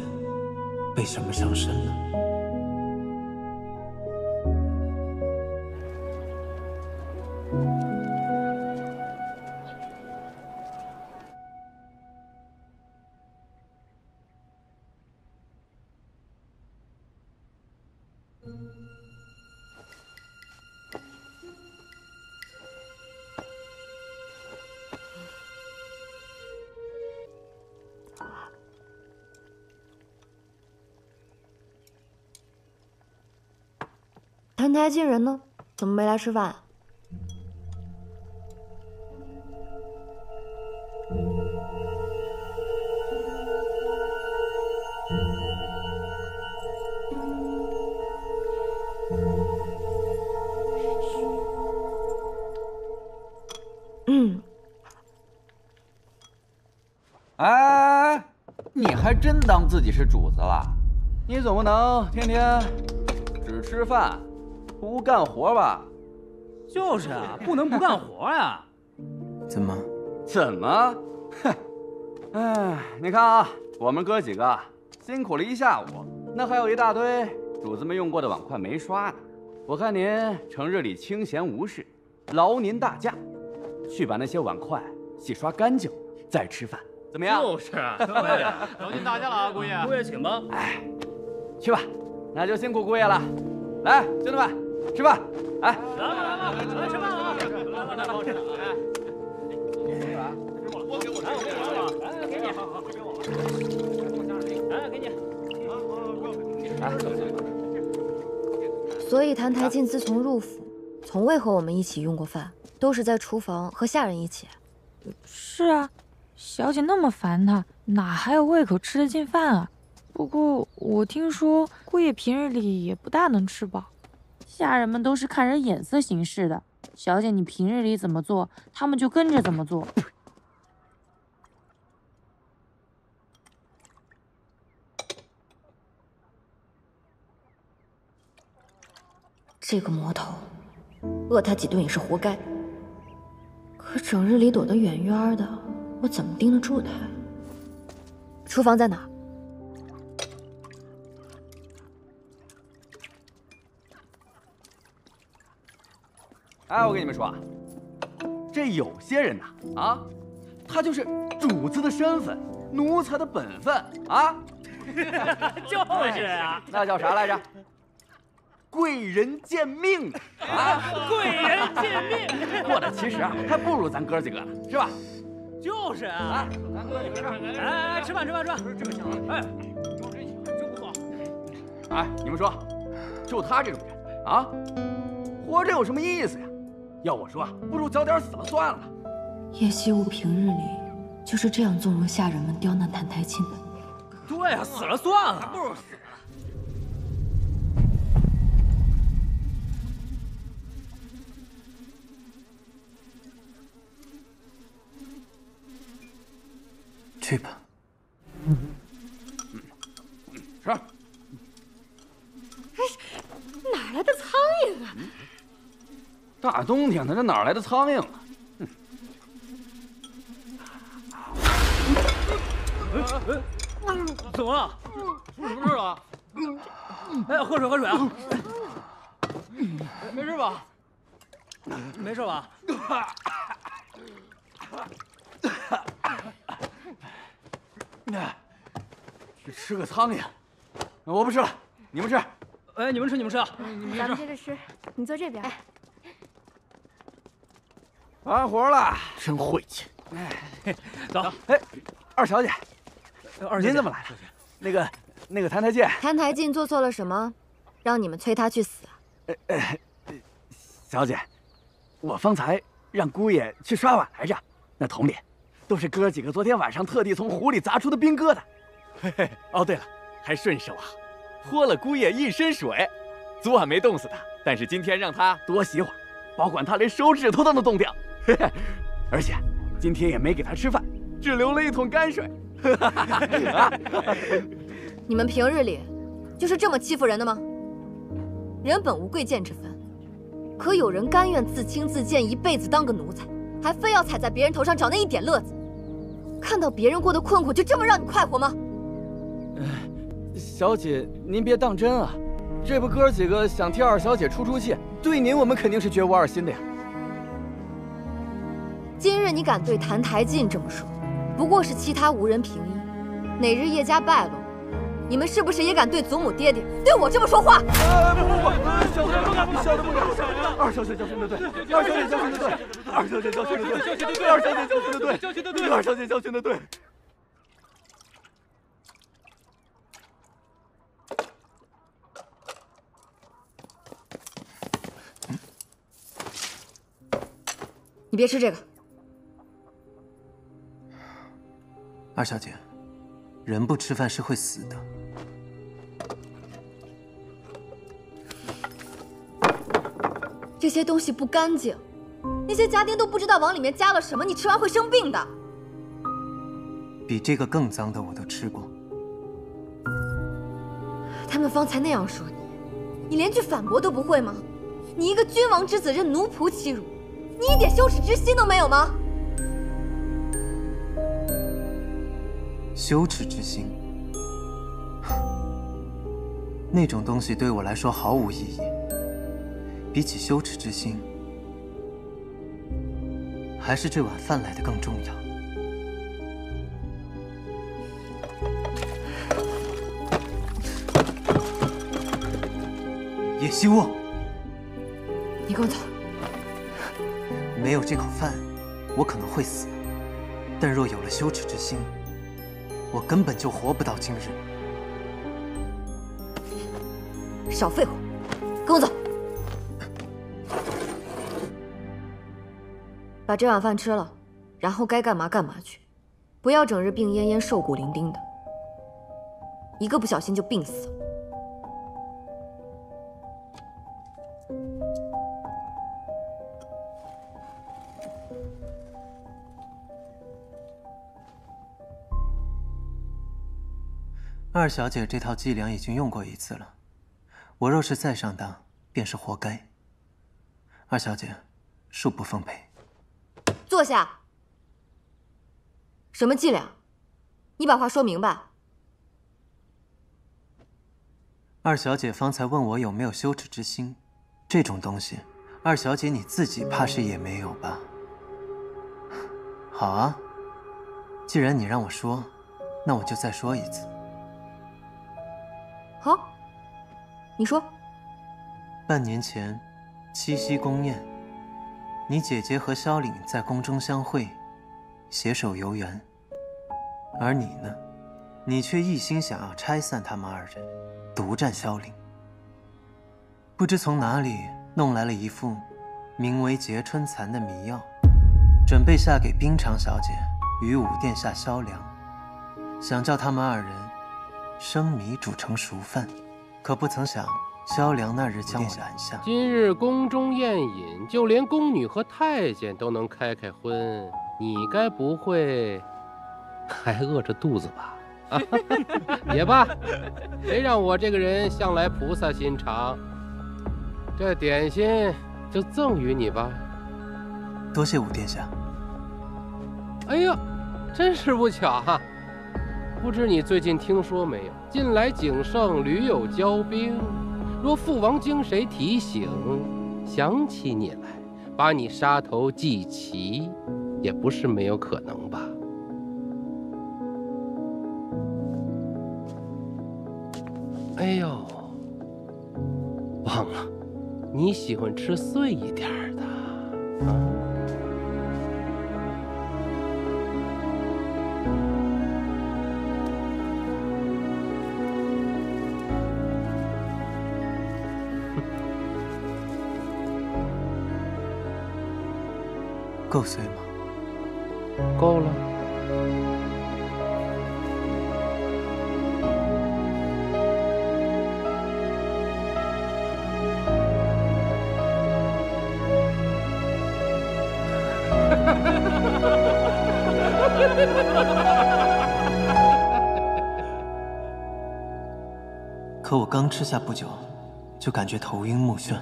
被什么上身了？谭台烬人呢？怎么没来吃饭？哎，你还真当自己是主子了？你总不能天天只吃饭，不干活吧？就是啊，不能不干活呀。怎么？哼！哎，你看啊，我们哥几个辛苦了一下午，那还有一大堆主子们用过的碗筷没刷呢。我看您成日里清闲无事，劳您大驾，去把那些碗筷洗刷干净，再吃饭，怎么样？就是啊，等您大家了啊，姑爷。姑爷请吧。哎，去吧，那就辛苦姑爷了。来，兄弟们，吃饭！哎，来吃饭啊！来，帮我吃。哎，我给我，哎，给你，好，给我，哎，给你。所以谭台烬自从入府，从未和我们一起用过饭，都是在厨房和下人一起。是啊，小姐那么烦他，哪还有胃口吃得进饭啊？不过我听说姑爷平日里也不大能吃饱，下人们都是看人眼色行事的。小姐你平日里怎么做，他们就跟着怎么做。这个魔头，饿他几顿也是活该。可整日里躲得远远的，我怎么盯得住他？厨房在哪？哎，我跟你们说啊，这有些人呐，啊，他就是主子的身份，奴才的本分啊。就是啊，那叫啥来着？贵人见命啊！贵人见命，过得其实啊，还不如咱哥几个呢，是吧？就是啊，咱哥几个，哎，吃饭，这个香，哎，真不错。哎，你们说，就他这种人啊，活着有什么意思呀？要我说，不如早点死了算了。叶惜吾平日里就是这样纵容下人们刁难谭台烬的。对啊，死了算了，不如死。去吧。是。哪来的苍蝇啊？大冬天的，这哪来的苍蝇啊？怎么了？出什么事了？哎，喝水啊！没事吧？没事吧？吃个苍蝇，我不吃了，你们吃。哎，你们吃。咱们接着吃，你坐这边。完活了，真晦气。哎，走。哎，二小姐，您怎么来了？那个谭台烬。谭台烬做错了什么，让你们催他去死啊？小姐，我方才让姑爷去刷碗来着，那桶里都是哥几个昨天晚上特地从湖里砸出的冰疙瘩。嘿嘿，哦对了，还顺手啊，泼了姑爷一身水。昨晚没冻死他，但是今天让他多洗会儿，保管他连手指头都能冻掉。嘿嘿，而且今天也没给他吃饭，只留了一桶泔水。你们平日里就是这么欺负人的吗？人本无贵贱之分，可有人甘愿自轻自贱，一辈子当个奴才，还非要踩在别人头上找那一点乐子。看到别人过得困苦，就这么让你快活吗？小姐，您别当真啊，这不哥几个想替二小姐出气，对您我们肯定是绝无二心的呀。今日你敢对谭台烬这么说，不过是其他无人平议。哪日叶家败落，你们是不是也敢对祖母爹爹对我这么说话？不，小姐不敢，二小姐教训的对，二小姐教训的对，二小姐教训的对，二小姐教训的对，二小姐教训的对。你别吃这个。二小姐，人不吃饭是会死的。这些东西不干净，那些家丁都不知道往里面加了什么，你吃完会生病的。比这个更脏的我都吃过。他们方才那样说你，你连句反驳都不会吗？你一个君王之子任奴仆欺辱，你一点羞耻之心都没有吗？羞耻之心，那种东西对我来说毫无意义。比起羞耻之心，还是这碗饭来的更重要。叶希雾，你给我走！没有这口饭，我可能会死，但若有了羞耻之心，我根本就活不到今日。少废话，跟我走！把这碗饭吃了，然后该干嘛干嘛去，不要整日病恹恹、瘦骨伶仃的，一个不小心就病死了。二小姐这套伎俩已经用过一次了，我若是再上当，便是活该。二小姐，恕不奉陪。坐下。什么伎俩？你把话说明白。二小姐方才问我有没有羞耻之心，这种东西，二小姐你自己怕是也没有吧？好啊，既然你让我说，那我就再说一次。好，你说。半年前，七夕宫宴，你姐姐和萧凛在宫中相会，携手游园。而你呢，你却一心想要拆散他们二人，独占萧凛。不知从哪里弄来了一副名为结春蚕的迷药，准备下给冰长小姐与武殿下萧良，想叫他们二人生米煮成熟饭。可不曾想，萧良那日将我拦下。今日宫中宴饮，就连宫女和太监都能开荤，你该不会还饿着肚子吧？啊，也罢，谁让我这个人向来菩萨心肠，这点心就赠予你吧。多谢武殿下。哎呀，真是不巧哈！不知你最近听说没有？近来景圣屡有骄兵，若父王经谁提醒，想起你来，把你杀头祭旗，也不是没有可能吧？哎呦，忘了，你喜欢吃碎一点的啊。够碎吗？够了。可我刚吃下不久，就感觉头晕目眩。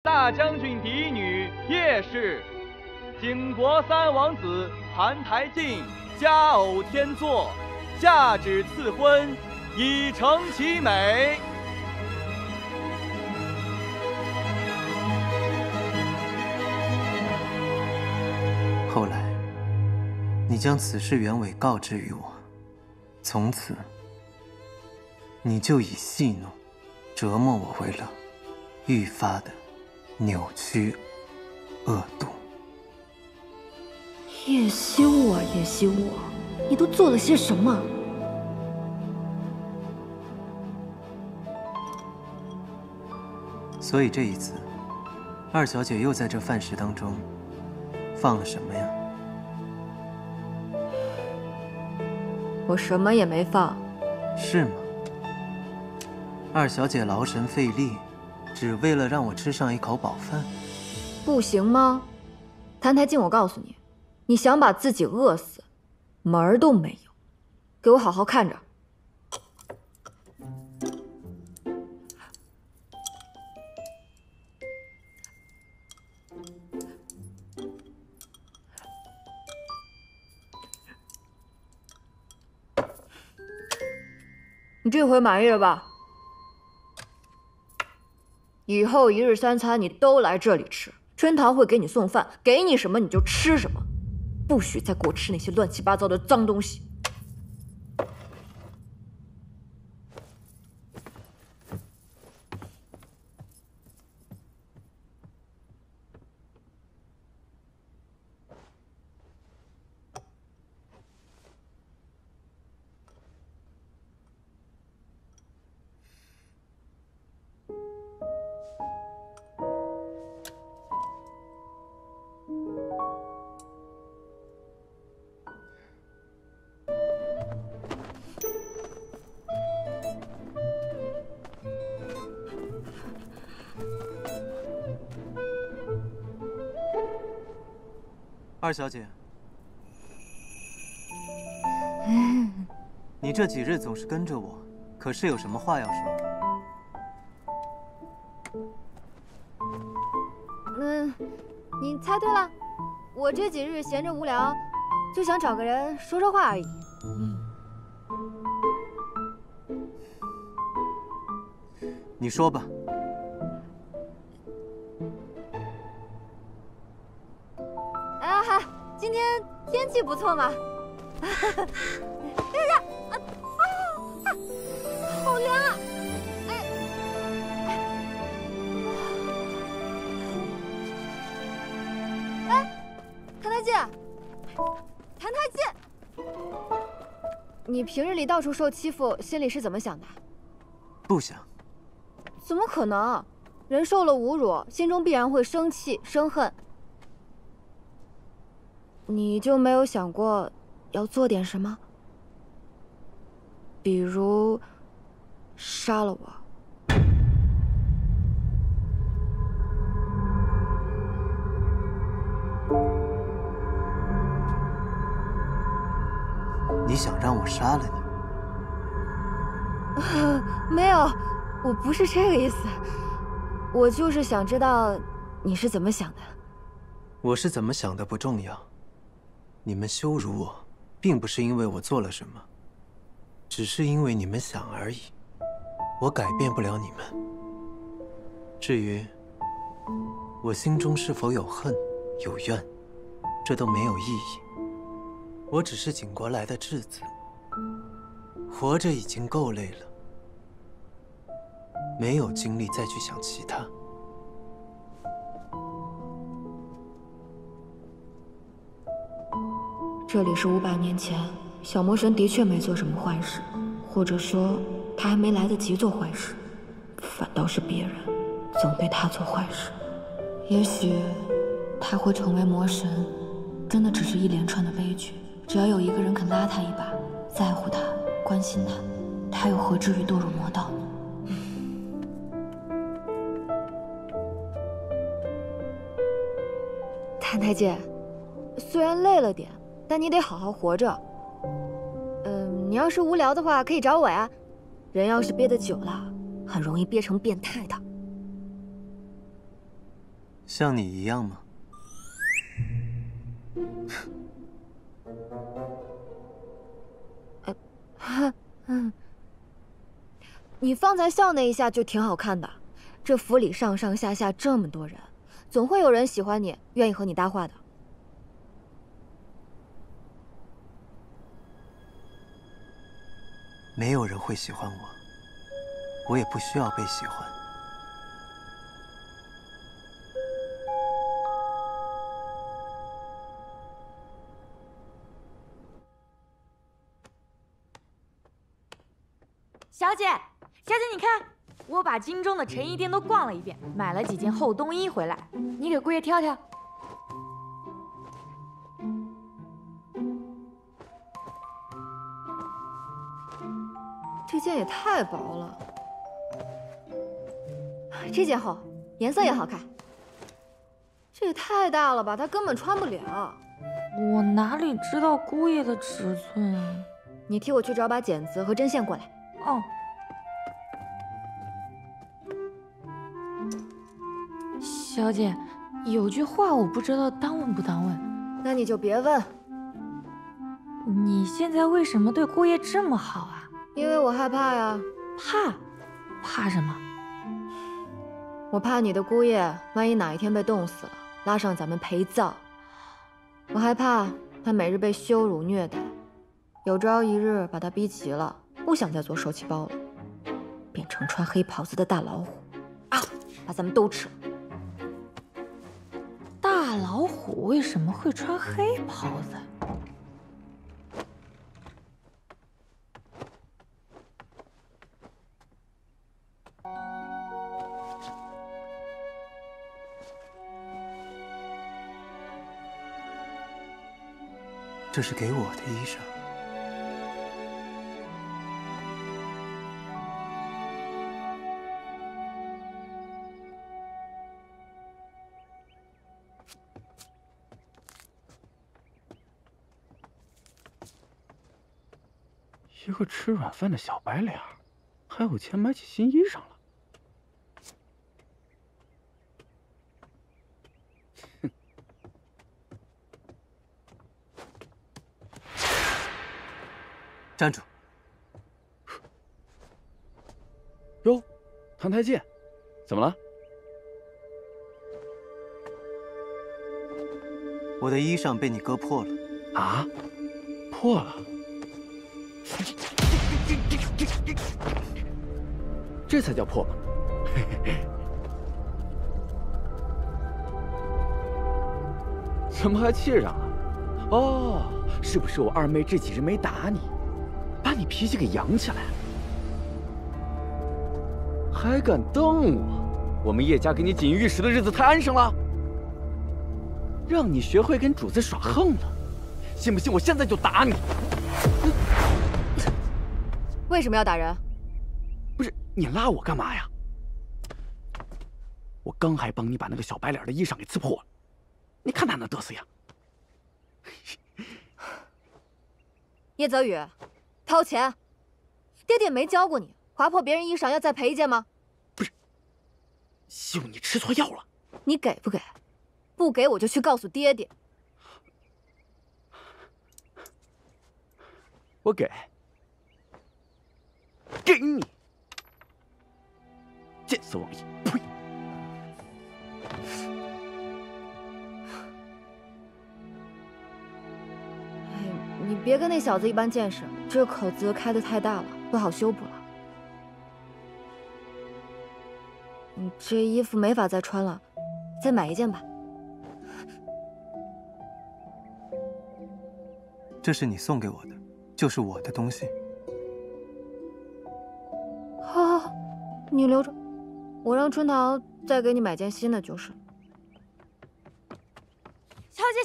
大将军嫡女叶氏，景国三王子澹台烬佳偶天作，下旨赐婚，以成其美。后来，你将此事原委告知于我，从此，你就以戏弄、折磨我为乐，愈发的扭曲、恶毒。叶希雾啊，叶希雾，你都做了些什么？所以这一次，二小姐又在这饭食当中放了什么呀？我什么也没放。是吗？二小姐劳神费力，只为了让我吃上一口饱饭，不行吗？谭台烬，我告诉你，你想把自己饿死，门儿都没有。给我好好看着。你这回满意了吧？以后一日三餐你都来这里吃，春堂会给你送饭，给你什么你就吃什么，不许再给我吃那些乱七八糟的脏东西。二小姐，你这几日总是跟着我，可是有什么话要说？你猜对了，我这几日闲着无聊，就想找个人说说话而已。你说吧。啊哈，今天天气不错嘛。好凉啊！谭台烬，谭台烬，你平日里到处受欺负，心里是怎么想的？不想。怎么可能？人受了侮辱，心中必然会生气、生恨。你就没有想过要做点什么？比如杀了我？你想让我杀了你？没有，我不是这个意思。我就是想知道你是怎么想的。我是怎么想的不重要。你们羞辱我，并不是因为我做了什么，只是因为你们想而已。我改变不了你们。至于我心中是否有恨、有怨，这都没有意义。我只是景国来的质子，活着已经够累了，没有精力再去想其他。这里是500年前，小魔神的确没做什么坏事，或者说他还没来得及做坏事，反倒是别人总对他做坏事。也许他会成为魔神，真的只是一连串的悲剧。只要有一个人肯拉他一把，在乎他，关心他，他又何至于堕入魔道呢？谭台烬，虽然累了点，但你得好好活着。你要是无聊的话，可以找我呀。人要是憋得久了，很容易憋成变态的。像你一样吗？你方才笑那一下就挺好看的。这府里上上下下这么多人，总会有人喜欢你，愿意和你搭话的。没有人会喜欢我，我也不需要被喜欢。小姐，小姐，你看，我把京中的成衣店都逛了一遍，买了几件厚冬衣回来，你给姑爷挑挑。这件也太薄了，这件厚，颜色也好看。这也太大了吧，他根本穿不了。我哪里知道姑爷的尺寸？你替我去找把剪子和针线过来。哦。小姐，有句话我不知道当问不当问。那你就别问。你现在为什么对姑爷这么好啊？因为我害怕呀。怕什么？我怕你的姑爷万一哪一天被冻死了，拉上咱们陪葬。我害怕他每日被羞辱虐待，有朝一日把他逼急了，不想再做受气包了，变成穿黑袍子的大老虎啊，把咱们都吃了。大老虎为什么会穿黑袍子？这是给我的衣裳。一个吃软饭的小白脸，还有钱买起新衣裳了。站住！哟，澹台剑，怎么了？我的衣裳被你割破了。啊？破了？这才叫破吗？怎么还气上了？哦，是不是我二妹这几日没打你？把你脾气给养起来了，还敢瞪我？我们叶家给你锦衣玉食的日子太安生了，让你学会跟主子耍横了，信不信我现在就打你？为什么要打人？不是你拉我干嘛呀？我刚还帮你把那个小白脸的衣裳给刺破了，你看他那得瑟样。叶泽宇。掏钱！爹爹没教过你，划破别人衣裳要再赔一件吗？不是，秀你吃错药了。你给不给？不给我就去告诉爹爹。我给，给你！见死忘义！呸！你别跟那小子一般见识，这口子开得太大了，不好修补了。你这衣服没法再穿了，再买一件吧。这是你送给我的，就是我的东西。好，好，你留着，我让春桃再给你买件新的就是。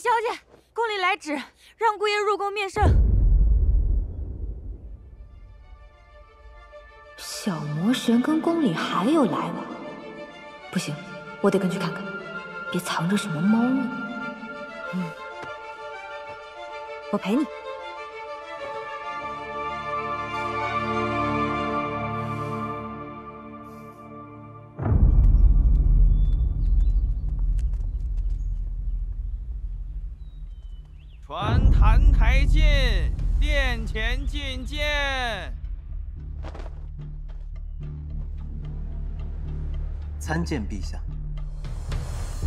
小姐，宫里来旨，让姑爷入宫面圣。小魔神跟宫里还有来往，不行，我得跟去看看，别藏着什么猫腻。我陪你。传澹台进，殿前觐见。参见陛下。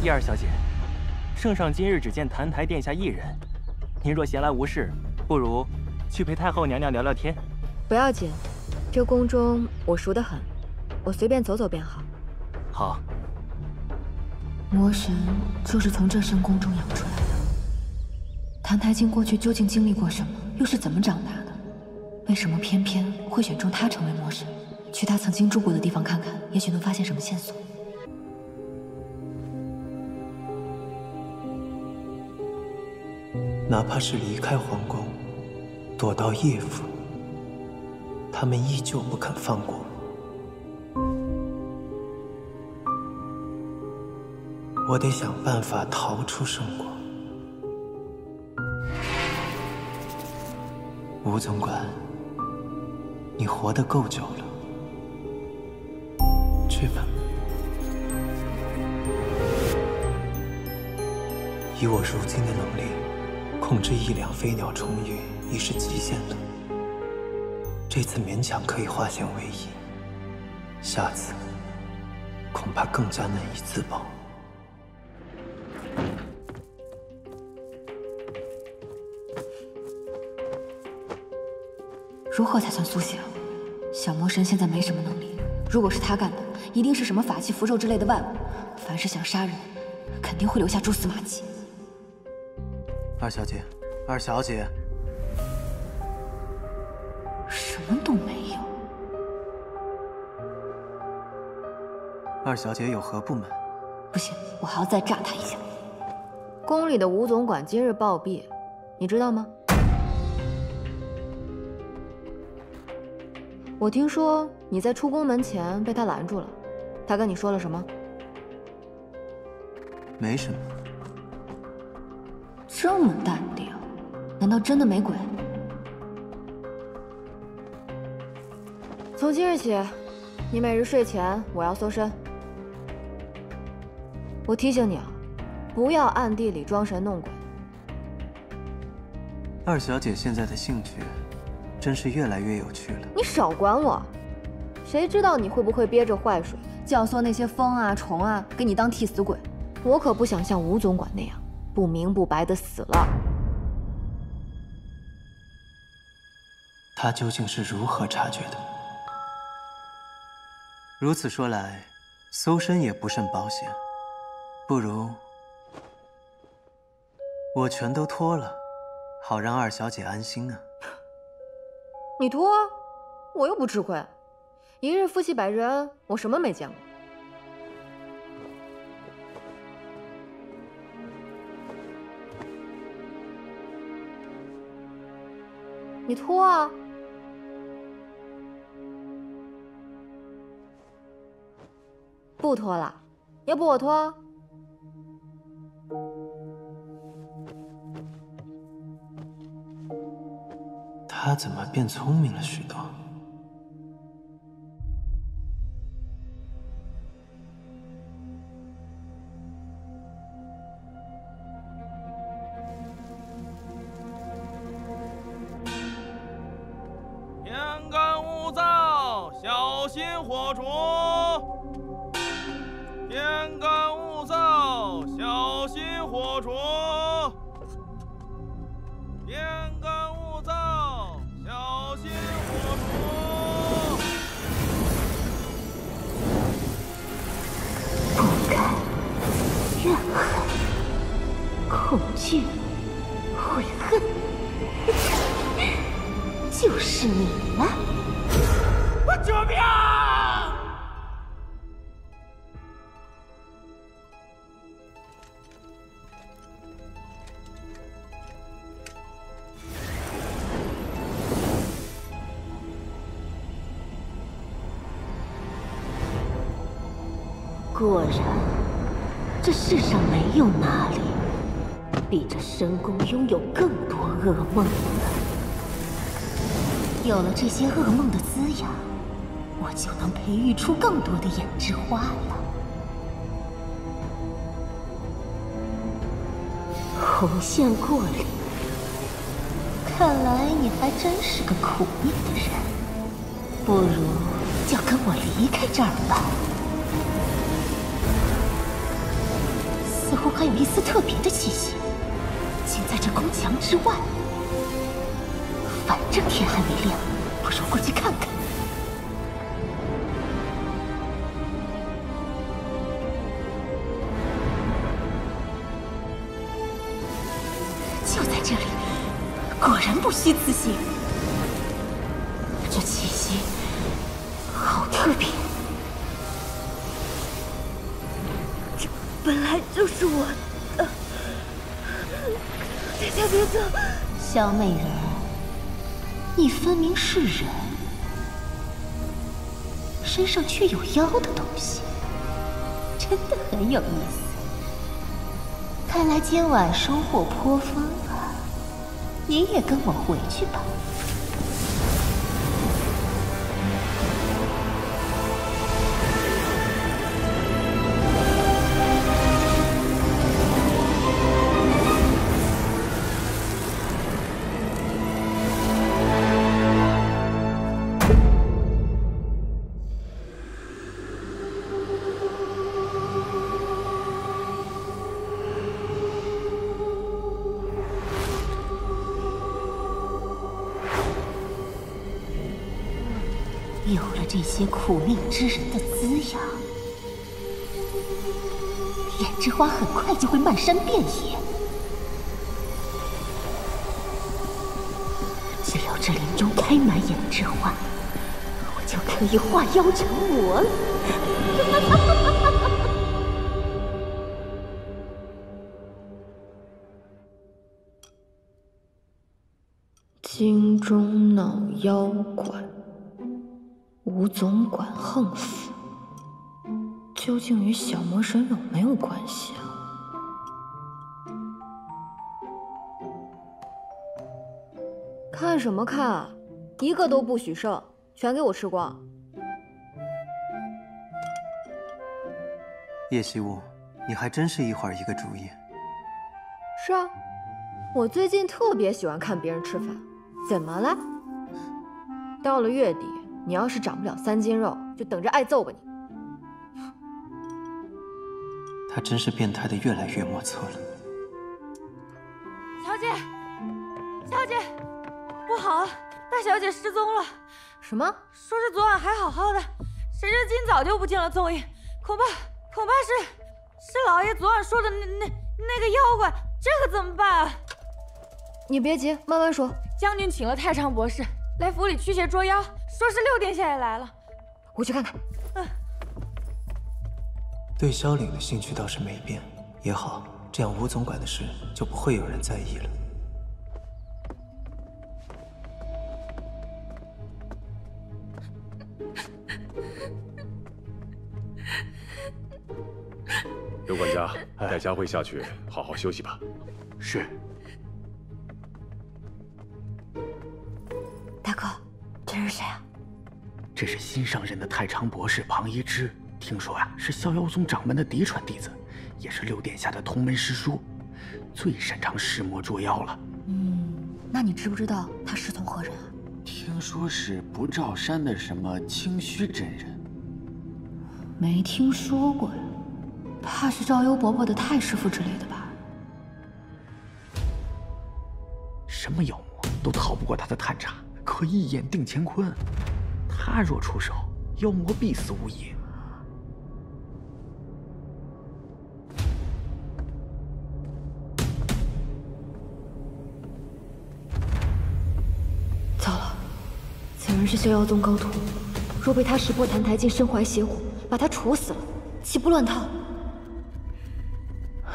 叶二小姐，圣上今日只见澹台殿下一人，您若闲来无事，不如去陪太后娘娘聊聊天。不要紧，这宫中我熟得很，我随便走走便好。好。魔神就是从这深宫中养出来的。澹台烬过去究竟经历过什么，又是怎么长大的？为什么偏偏会选中他成为魔神？去他曾经住过的地方看看，也许能发现什么线索。哪怕是离开皇宫，躲到叶府，他们依旧不肯放过我。我得想办法逃出圣国。吴总管，你活得够久了，去吧。以我如今的能力，控制1两飞鸟虫鱼已是极限了。这次勉强可以化险为夷，下次恐怕更加难以自保。如何才算苏醒？小魔神现在没什么能力，如果是他干的，一定是什么法器符咒之类的外物。凡是想杀人，肯定会留下蛛丝马迹。二小姐，二小姐，什么都没有。二小姐有何不满？不行，我还要再炸他一下。宫里的吴总管今日暴毙，你知道吗？我听说你在出宫门前被他拦住了，他跟你说了什么？没什么。这么淡定，难道真的没鬼？从今日起，你每日睡前我要搜身。我提醒你啊，不要暗地里装神弄鬼。二小姐现在的兴趣，真是越来越有趣了。你少管我，谁知道你会不会憋着坏水，教唆那些风啊虫啊给你当替死鬼？我可不想像吴总管那样不明不白的死了。他究竟是如何察觉的？如此说来，搜身也不甚保险。不如我全都脱了，好让二小姐安心啊。你脱，我又不吃亏。一日夫妻百日恩，我什么没见过？你脱啊！不脱了，要不我脱？他怎么变聪明了许多？天干物燥，小心火烛。天干物燥，小心火烛。天干物燥，小心火烛。不甘、怨恨、恐惧、悔恨，就是你了！救命！果然，这世上没有哪里比这深宫拥有更多噩梦了。有了这些噩梦的滋养，我就能培育出更多的胭脂花了。红线过岭，看来你还真是个苦命的人。不如就跟我离开这儿吧。似乎还有一丝特别的气息，竟在这宫墙之外。反正天还没亮，不如过去看看。就在这里，果然不虚此行。这气息好特别。这本来就是我的，大家别走！小美人儿，你分明是人，身上却有妖的东西，真的很有意思。看来今晚收获颇丰啊！你也跟我回去吧。有了这些苦命之人的滋养，胭脂花很快就会漫山遍野。只要这林中开满胭脂花，我就可以化妖成魔了。京中闹妖怪。吴总管横死，究竟与小魔神有没有关系啊？看什么看？一个都不许剩，全给我吃光！叶惜雾，你还真是一会儿一个主意。是啊，我最近特别喜欢看别人吃饭。怎么了？到了月底。你要是长不了3斤肉，就等着挨揍吧你！他真是变态的越来越莫测了。小姐，小姐，不好了，大小姐失踪了。什么？说是昨晚还好好的，谁知今早就不见了踪影。恐怕是老爷昨晚说的那个妖怪，这可怎么办啊？你别急，慢慢说。将军请了太常博士来府里驱邪捉妖。说是6殿下也来了，我去看看。对萧岭的兴趣倒是没变，也好，这样吴总管的事就不会有人在意了。刘管家，带佳慧下去好好休息吧。是。大哥，这是谁啊？这是新上任的太常博士庞一之，听说呀是逍遥宗掌门的嫡传弟子，也是6殿下的同门师叔，最擅长施魔捉妖了。那你知不知道他师从何人啊？听说是不照山的什么清虚真人。没听说过呀，怕是赵幽伯伯的太师傅之类的吧？什么妖魔都逃不过他的探查，可一眼定乾坤。他若出手，妖魔必死无疑。糟了，此人是逍遥宗高徒，若被他识破澹台烬身怀邪火，把他处死了，岂不乱套？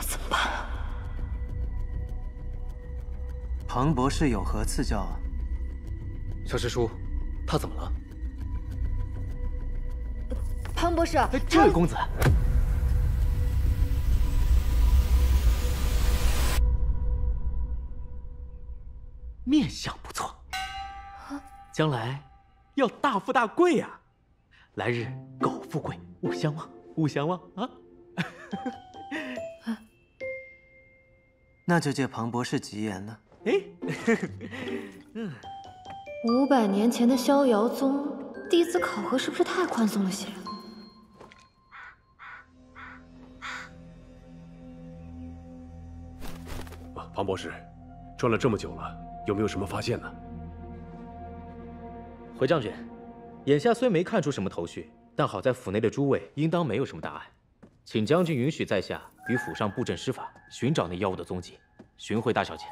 怎么办啊？庞博士有何赐教啊？小师叔，他怎么了？庞博士，这位公子，面相不错，将来要大富大贵呀！来日苟富贵，勿相忘，勿相忘啊！那就借庞博士吉言了。500年前的逍遥宗弟子考核是不是太宽松了些？庞博士，转了这么久了，有没有什么发现呢？回将军，眼下虽没看出什么头绪，但好在府内的诸位应当没有什么大碍，请将军允许在下于府上布阵施法，寻找那妖物的踪迹，寻回大小姐。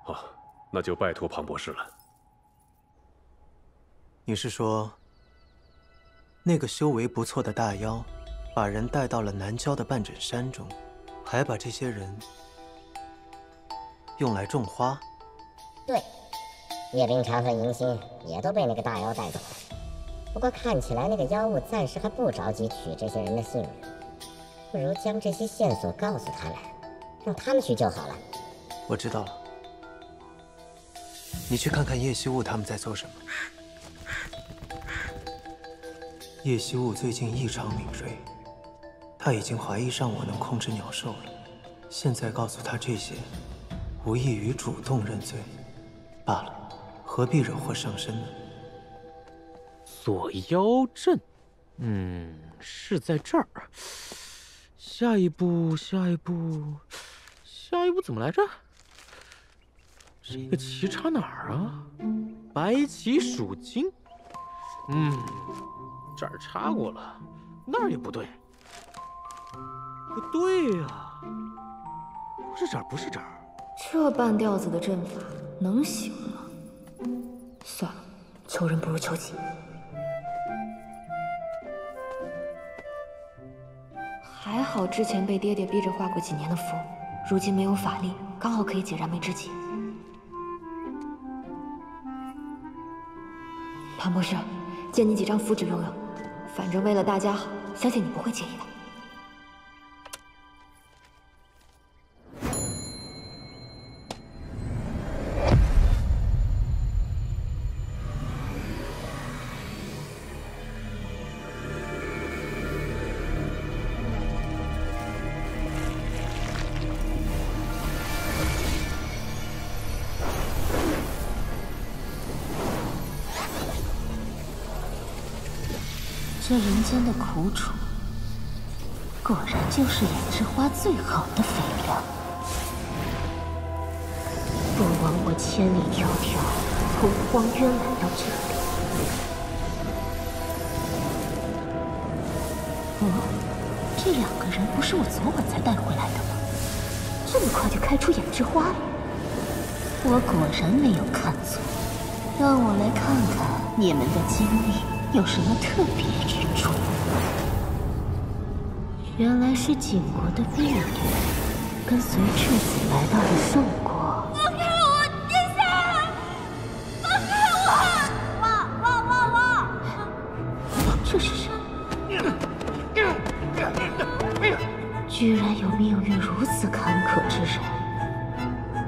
好，那就拜托庞博士了。你是说，那个修为不错的大妖，把人带到了南郊的半枕山中，还把这些人用来种花。对，叶冰茶和银心也都被那个大妖带走了。不过看起来那个妖物暂时还不着急取这些人的性命，不如将这些线索告诉他们，让他们去就好了。我知道了，你去看看叶希雾他们在做什么。叶希雾最近异常敏锐，他已经怀疑上我能控制鸟兽了。现在告诉他这些，无异于主动认罪罢了，何必惹祸上身呢？锁妖阵，是在这儿。下一步怎么来着？这个棋插哪儿啊？白棋属金。这儿插过了，那儿也不对。不对呀，不是这儿。这半吊子的阵法能行吗？算了，求人不如求己。还好之前被爹爹逼着画过几年的符，如今没有法力，刚好可以解燃眉之急。潘博士，借你几张符纸用用，反正为了大家好，相信你不会介意的。这人间的苦楚，果然就是胭脂花最好的肥料。不枉我千里迢迢从荒渊来到这里。这两个人不是我昨晚才带回来的吗？这么快就开出胭脂花了，我果然没有看错。让我来看看你们的经历。有什么特别之处？原来是景国的婢女，跟随质子来到了寿国。放开我，殿下！放开我！这是谁？居然有命运如此坎坷之人，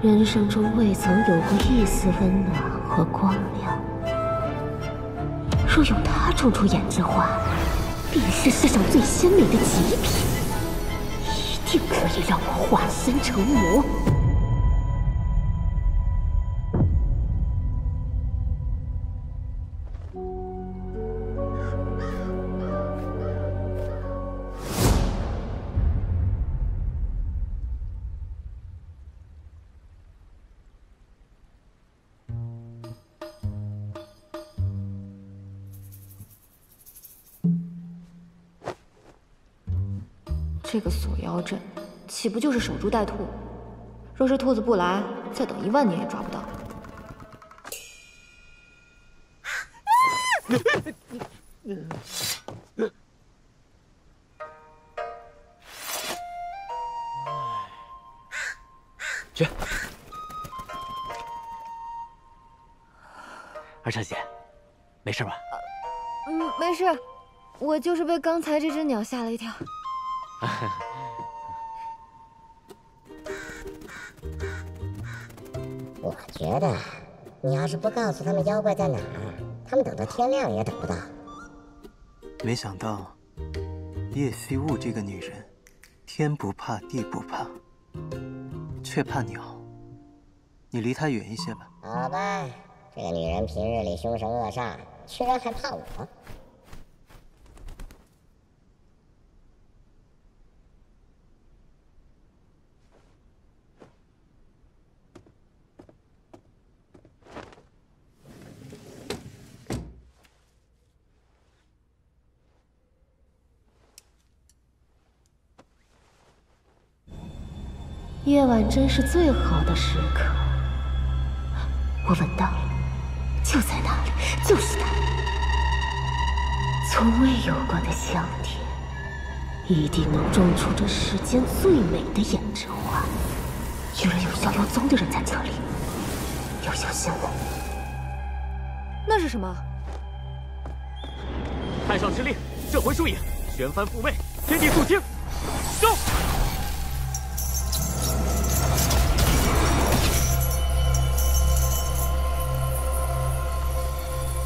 人生中未曾有过一丝温暖和光亮。若用它种出胭脂花，必是世上最鲜美的极品，一定可以让我化身成魔。这个锁妖阵，岂不就是守株待兔？若是兔子不来，再等10000年也抓不到。去，二小姐，没事吧？没事，我就是被刚才这只鸟吓了一跳。我觉得，你要是不告诉他们妖怪在哪儿，他们等到天亮也等不到。没想到，叶希雾这个女人，天不怕地不怕，却怕鸟。你离她远一些吧。好吧，这个女人平日里凶神恶煞，居然还怕我。夜晚真是最好的时刻，我闻到了，就在那里，就是它。从未有过的香甜，一定能种出这世间最美的胭脂花。居然有逍遥宗的人在这里，要小心了。那是什么？太上之令，摄魂术影，旋翻复位，天地肃清，收！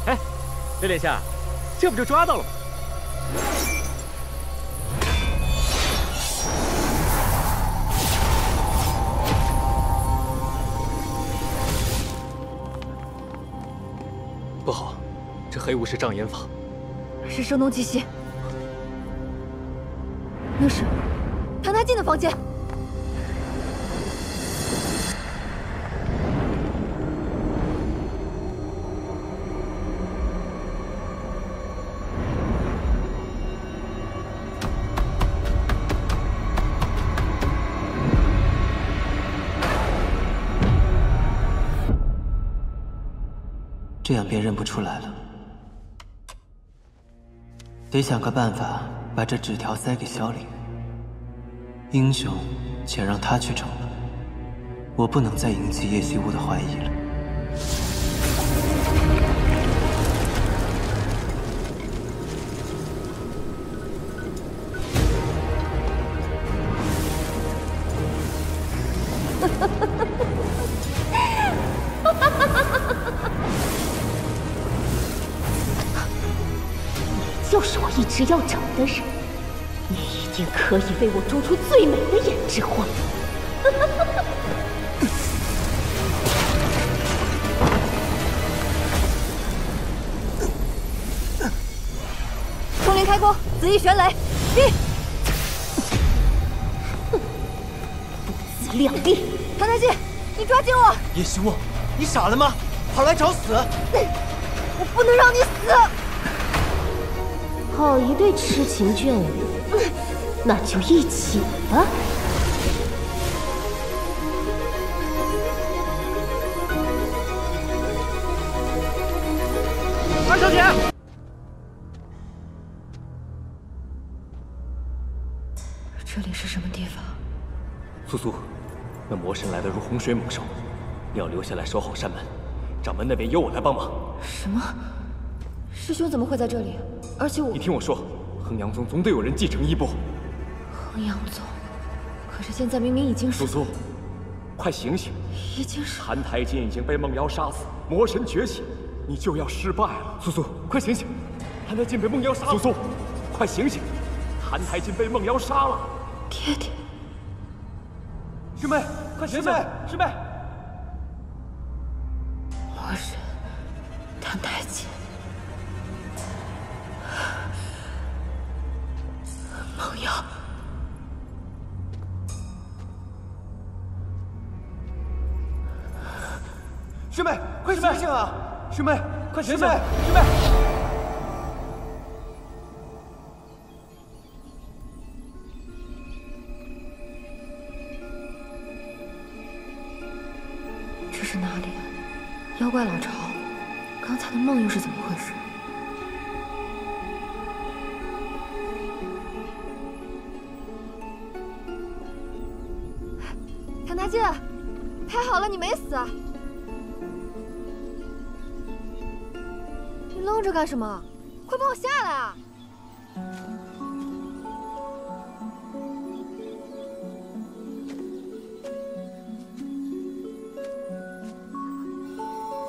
哎，六殿下，这不就抓到了吗？不好，这黑雾是障眼法。是声东击西。那是谭台烬的房间。这样便认不出来了。得想个办法把这纸条塞给萧凌。英雄，且让他去闯了。我不能再引起叶虚无的怀疑了。就是我一直要找的人，你一定可以为我种出最美的胭脂花。冲灵开弓，紫翼玄雷，劈！不自量力！谭台烬，你抓紧我！叶虚无，你傻了吗？跑来找死！我不能让你死！好一对痴情眷侣，那就一起吧。二小姐，这里是什么地方？苏苏，那魔神来得如洪水猛兽，你要留下来守好山门，掌门那边由我来帮忙。什么？师兄怎么会在这里？而且我……你听我说，衡阳宗总得有人继承衣钵。衡阳宗，可是现在明明已经是……苏苏，快醒醒！已经是谭台烬已经被梦瑶杀死，魔神觉醒，你就要失败了。苏苏，快醒醒！谭台烬被梦瑶杀了。苏苏，快醒醒！谭台烬被梦瑶杀了。爹爹，师妹，快醒醒！师妹，魔神谭台烬。梦瑶，师妹，快醒醒啊！师妹，快醒醒！师妹，这是哪里啊？妖怪老巢，刚才的梦又是怎么回事？谭台烬，还好了，你没死。你愣着干什么？快帮我下来啊！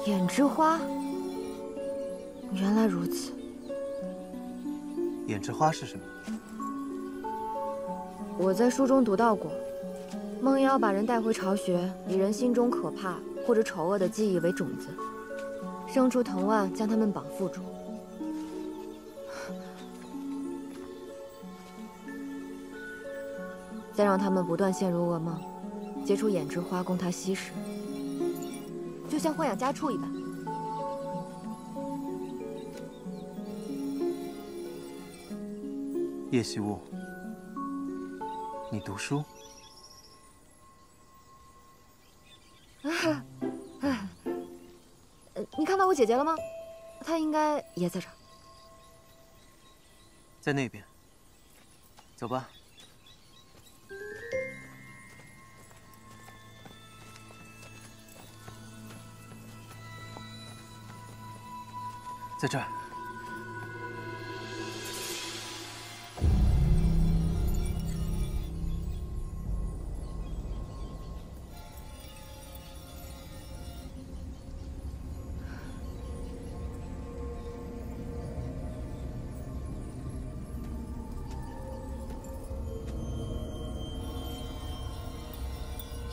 胭脂花，原来如此。胭脂花是什么？我在书中读到过。梦妖把人带回巢穴，以人心中可怕或者丑恶的记忆为种子，生出藤蔓，将他们绑缚住。再让他们不断陷入噩梦，结出胭脂花供他吸食，就像豢养家畜一般。叶虚无，你读书？你看到我姐姐了吗？她应该也在这儿。在那边。走吧。在这儿。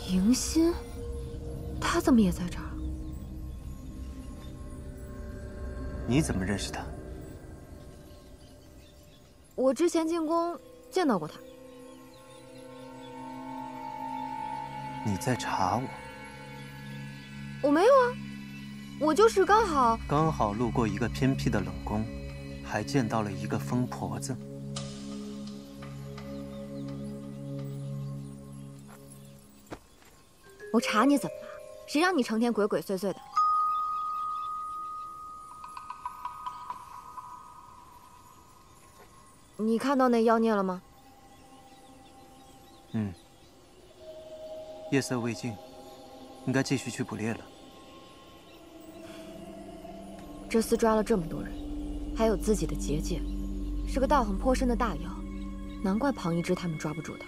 迎新，他怎么也在这儿？你怎么认识他？我之前进宫见到过他。你在查我？我没有啊，我就是刚好路过一个偏僻的冷宫，还见到了一个疯婆子。我查你怎么了？谁让你成天鬼鬼祟祟的？你看到那妖孽了吗？嗯。夜色未尽，应该继续去捕猎了。这厮抓了这么多人，还有自己的结界，是个道行颇深的大妖，难怪庞一之他们抓不住他。